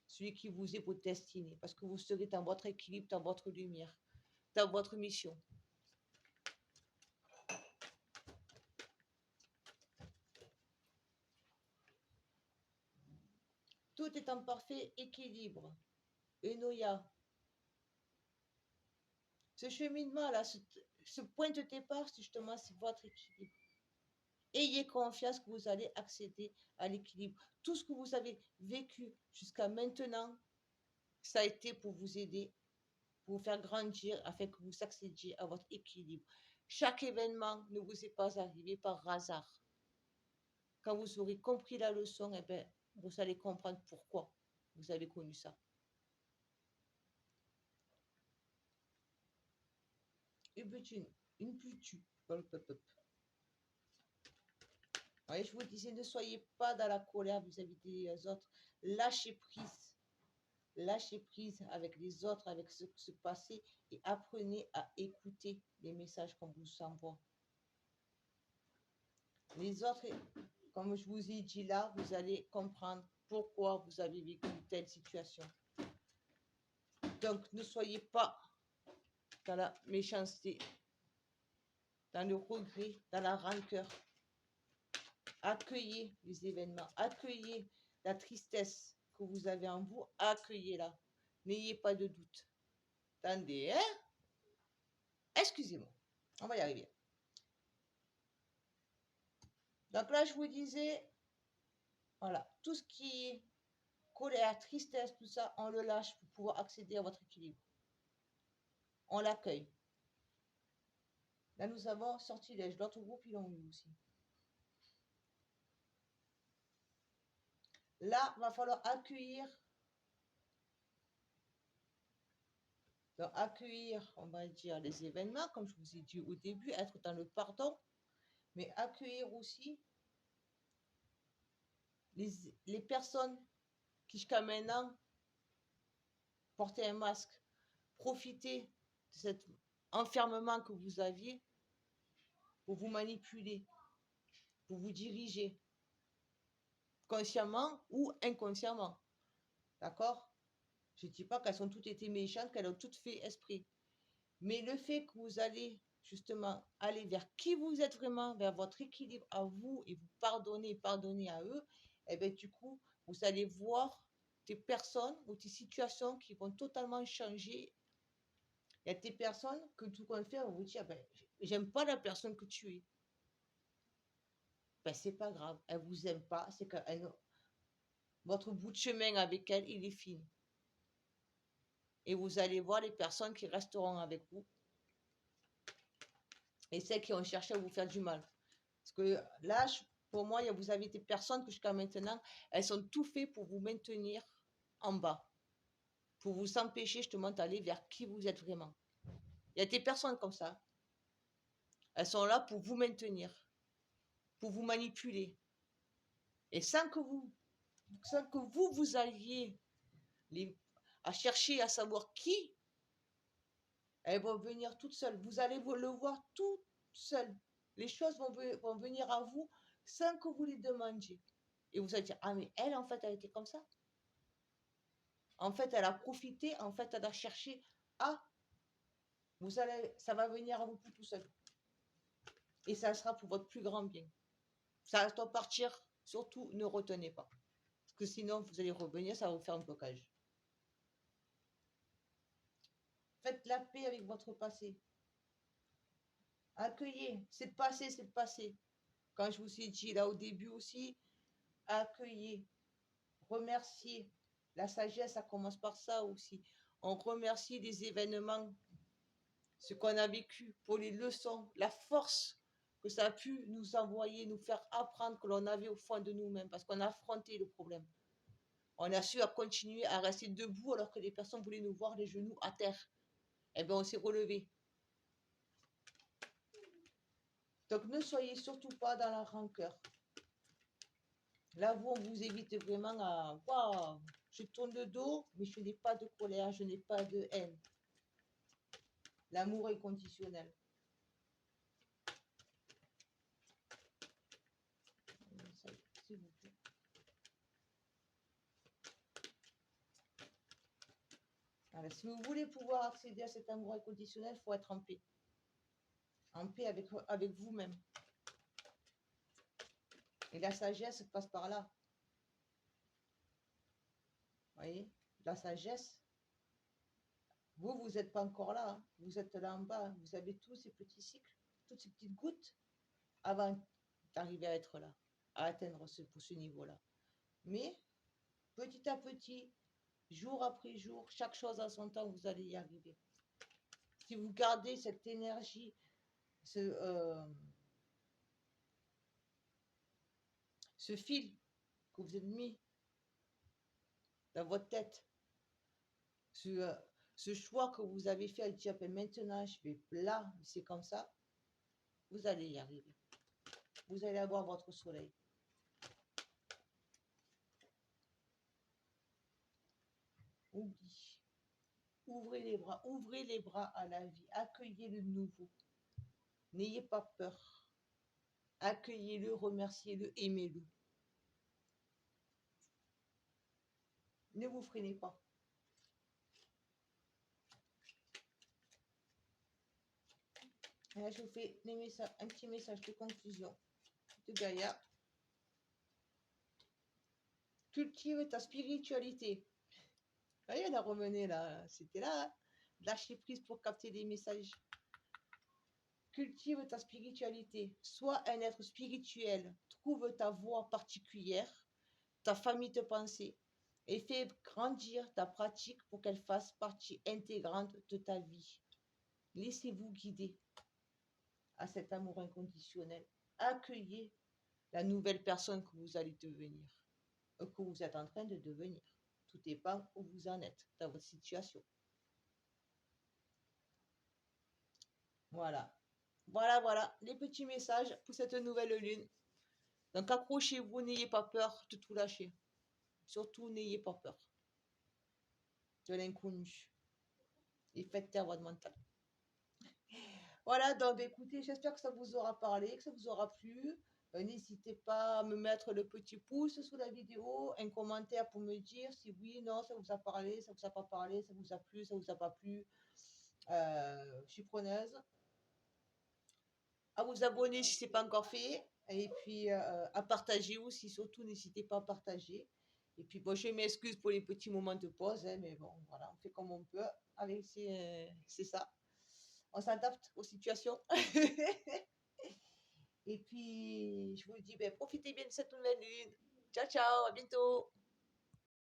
celui qui vous est votre destinée, parce que vous serez dans votre équilibre, dans votre lumière, dans votre mission. Tout est en parfait équilibre. Enoya. Ce cheminement-là, ce point de départ, justement, c'est votre équilibre. Ayez confiance que vous allez accéder à l'équilibre. Tout ce que vous avez vécu jusqu'à maintenant, ça a été pour vous aider, pour vous faire grandir, afin que vous accédiez à votre équilibre. Chaque événement ne vous est pas arrivé par hasard. Quand vous aurez compris la leçon, eh bien, vous allez comprendre pourquoi vous avez connu ça. Une plus-tu. Oui, je vous disais, ne soyez pas dans la colère vis-à-vis des autres. Lâchez prise. Lâchez prise avec les autres, avec ce qui se passait et apprenez à écouter les messages qu'on vous envoie. Les autres, comme je vous ai dit là, vous allez comprendre pourquoi vous avez vécu telle situation. Donc, ne soyez pas dans la méchanceté, dans le regret, dans la rancœur. Accueillez les événements, accueillez la tristesse que vous avez en vous, accueillez-la. N'ayez pas de doute. Attendez, hein? Excusez-moi, on va y arriver. Donc là, je vous disais, voilà, tout ce qui est colère, tristesse, tout ça, on le lâche pour pouvoir accéder à votre équilibre. On l'accueille. Là, nous avons sortilège. L'autre groupe, ils l'ont eu aussi. Là, il va falloir accueillir. Donc, accueillir, on va dire, les événements, comme je vous ai dit au début, être dans le pardon, mais accueillir aussi les personnes qui, jusqu'à maintenant, portaient un masque. Profitez de cet enfermement que vous aviez pour vous manipuler, pour vous diriger, consciemment ou inconsciemment. D'accord? Je ne dis pas qu'elles ont toutes été méchantes, qu'elles ont toutes fait esprit. Mais le fait que vous allez justement aller vers qui vous êtes vraiment, vers votre équilibre à vous et vous pardonner à eux, et bien du coup, vous allez voir des personnes ou des situations qui vont totalement changer. Il y a des personnes que tout compte faire, vous dire, ben, j'aime pas la personne que tu es. Ben, c'est pas grave, elle vous aime pas, c'est que votre bout de chemin avec elle, il est fini. Et vous allez voir les personnes qui resteront avec vous et celles qui ont cherché à vous faire du mal. Parce que là, pour moi, vous avez des personnes que jusqu'à maintenant, elles ont tout fait pour vous maintenir en bas, pour vous empêcher justement d'aller vers qui vous êtes vraiment. Il y a des personnes comme ça. Elles sont là pour vous maintenir, pour vous manipuler. Et sans que vous alliez à chercher à savoir qui, elles vont venir toutes seules. Vous allez le voir tout seul. Les choses vont venir à vous sans que vous les demandiez. Et vous allez dire, ah mais elle, en fait, elle était comme ça. En fait, elle a profité, en fait, elle a cherché à... ça va venir à vous tout seul. Et ça sera pour votre plus grand bien. Ça doit partir, surtout, ne retenez pas. Parce que sinon, vous allez revenir, ça va vous faire un blocage. Faites la paix avec votre passé. Accueillez, c'est le passé, c'est le passé. Quand je vous ai dit là au début aussi, accueillez, remerciez. La sagesse, ça commence par ça aussi. On remercie les événements, ce qu'on a vécu, pour les leçons, la force que ça a pu nous envoyer, nous faire apprendre que l'on avait au fond de nous-mêmes, parce qu'on a affronté le problème. On a su à continuer à rester debout alors que les personnes voulaient nous voir les genoux à terre. Eh bien, on s'est relevé. Donc, ne soyez surtout pas dans la rancœur. Là, vous, on vous évite vraiment à... Waouh, je tourne le dos, mais je n'ai pas de colère, je n'ai pas de haine. L'amour est conditionnel. S'il vous plaît. Alors, si vous voulez pouvoir accéder à cet amour inconditionnel, il faut être en paix. En paix avec vous-même. Et la sagesse passe par là. Vous voyez, la sagesse, vous n'êtes pas encore là. Hein. Vous êtes là en bas. Vous avez tous ces petits cycles, toutes ces petites gouttes avant d'arriver à être là, à atteindre ce niveau-là. Mais petit à petit, jour après jour, chaque chose à son temps, vous allez y arriver. Si vous gardez cette énergie, ce fil que vous avez mis dans votre tête, ce choix que vous avez fait, dire maintenant je vais là, c'est comme ça, vous allez y arriver. Vous allez avoir votre soleil. Oublie. Ouvrez les bras à la vie, accueillez le nouveau. N'ayez pas peur. Accueillez-le, remerciez-le, aimez-le. Ne vous freinez pas. Et là, je vous fais un petit message de conclusion de Gaïa. Cultive ta spiritualité. Vous voyez, elle a remené là, c'était là. Hein. Lâchez prise pour capter des messages. Cultive ta spiritualité. Sois un être spirituel. Trouve ta voie particulière. Ta famille te pensée. Et fais grandir ta pratique pour qu'elle fasse partie intégrante de ta vie. Laissez-vous guider à cet amour inconditionnel. Accueillez la nouvelle personne que vous allez devenir, que vous êtes en train de devenir. Tout dépend où vous en êtes dans votre situation. Voilà. Voilà, les petits messages pour cette nouvelle lune. Donc accrochez-vous, n'ayez pas peur de tout lâcher. Surtout, n'ayez pas peur de l'inconnu. Et faites taire votre mental. Voilà, donc écoutez, j'espère que ça vous aura parlé, que ça vous aura plu. N'hésitez pas à me mettre le petit pouce sous la vidéo, un commentaire pour me dire si oui, non, ça vous a parlé, ça vous a pas parlé, ça vous a plu, ça vous a pas plu. Je suis preneuse. À vous abonner si ce n'est pas encore fait. Et puis à partager aussi, surtout n'hésitez pas à partager. Et puis bon, je m'excuse pour les petits moments de pause, hein, mais bon, voilà, on fait comme on peut. Allez, c'est ça. On s'adapte aux situations. Et puis, je vous dis, profitez bien de cette nouvelle lune. Ciao, ciao, à bientôt.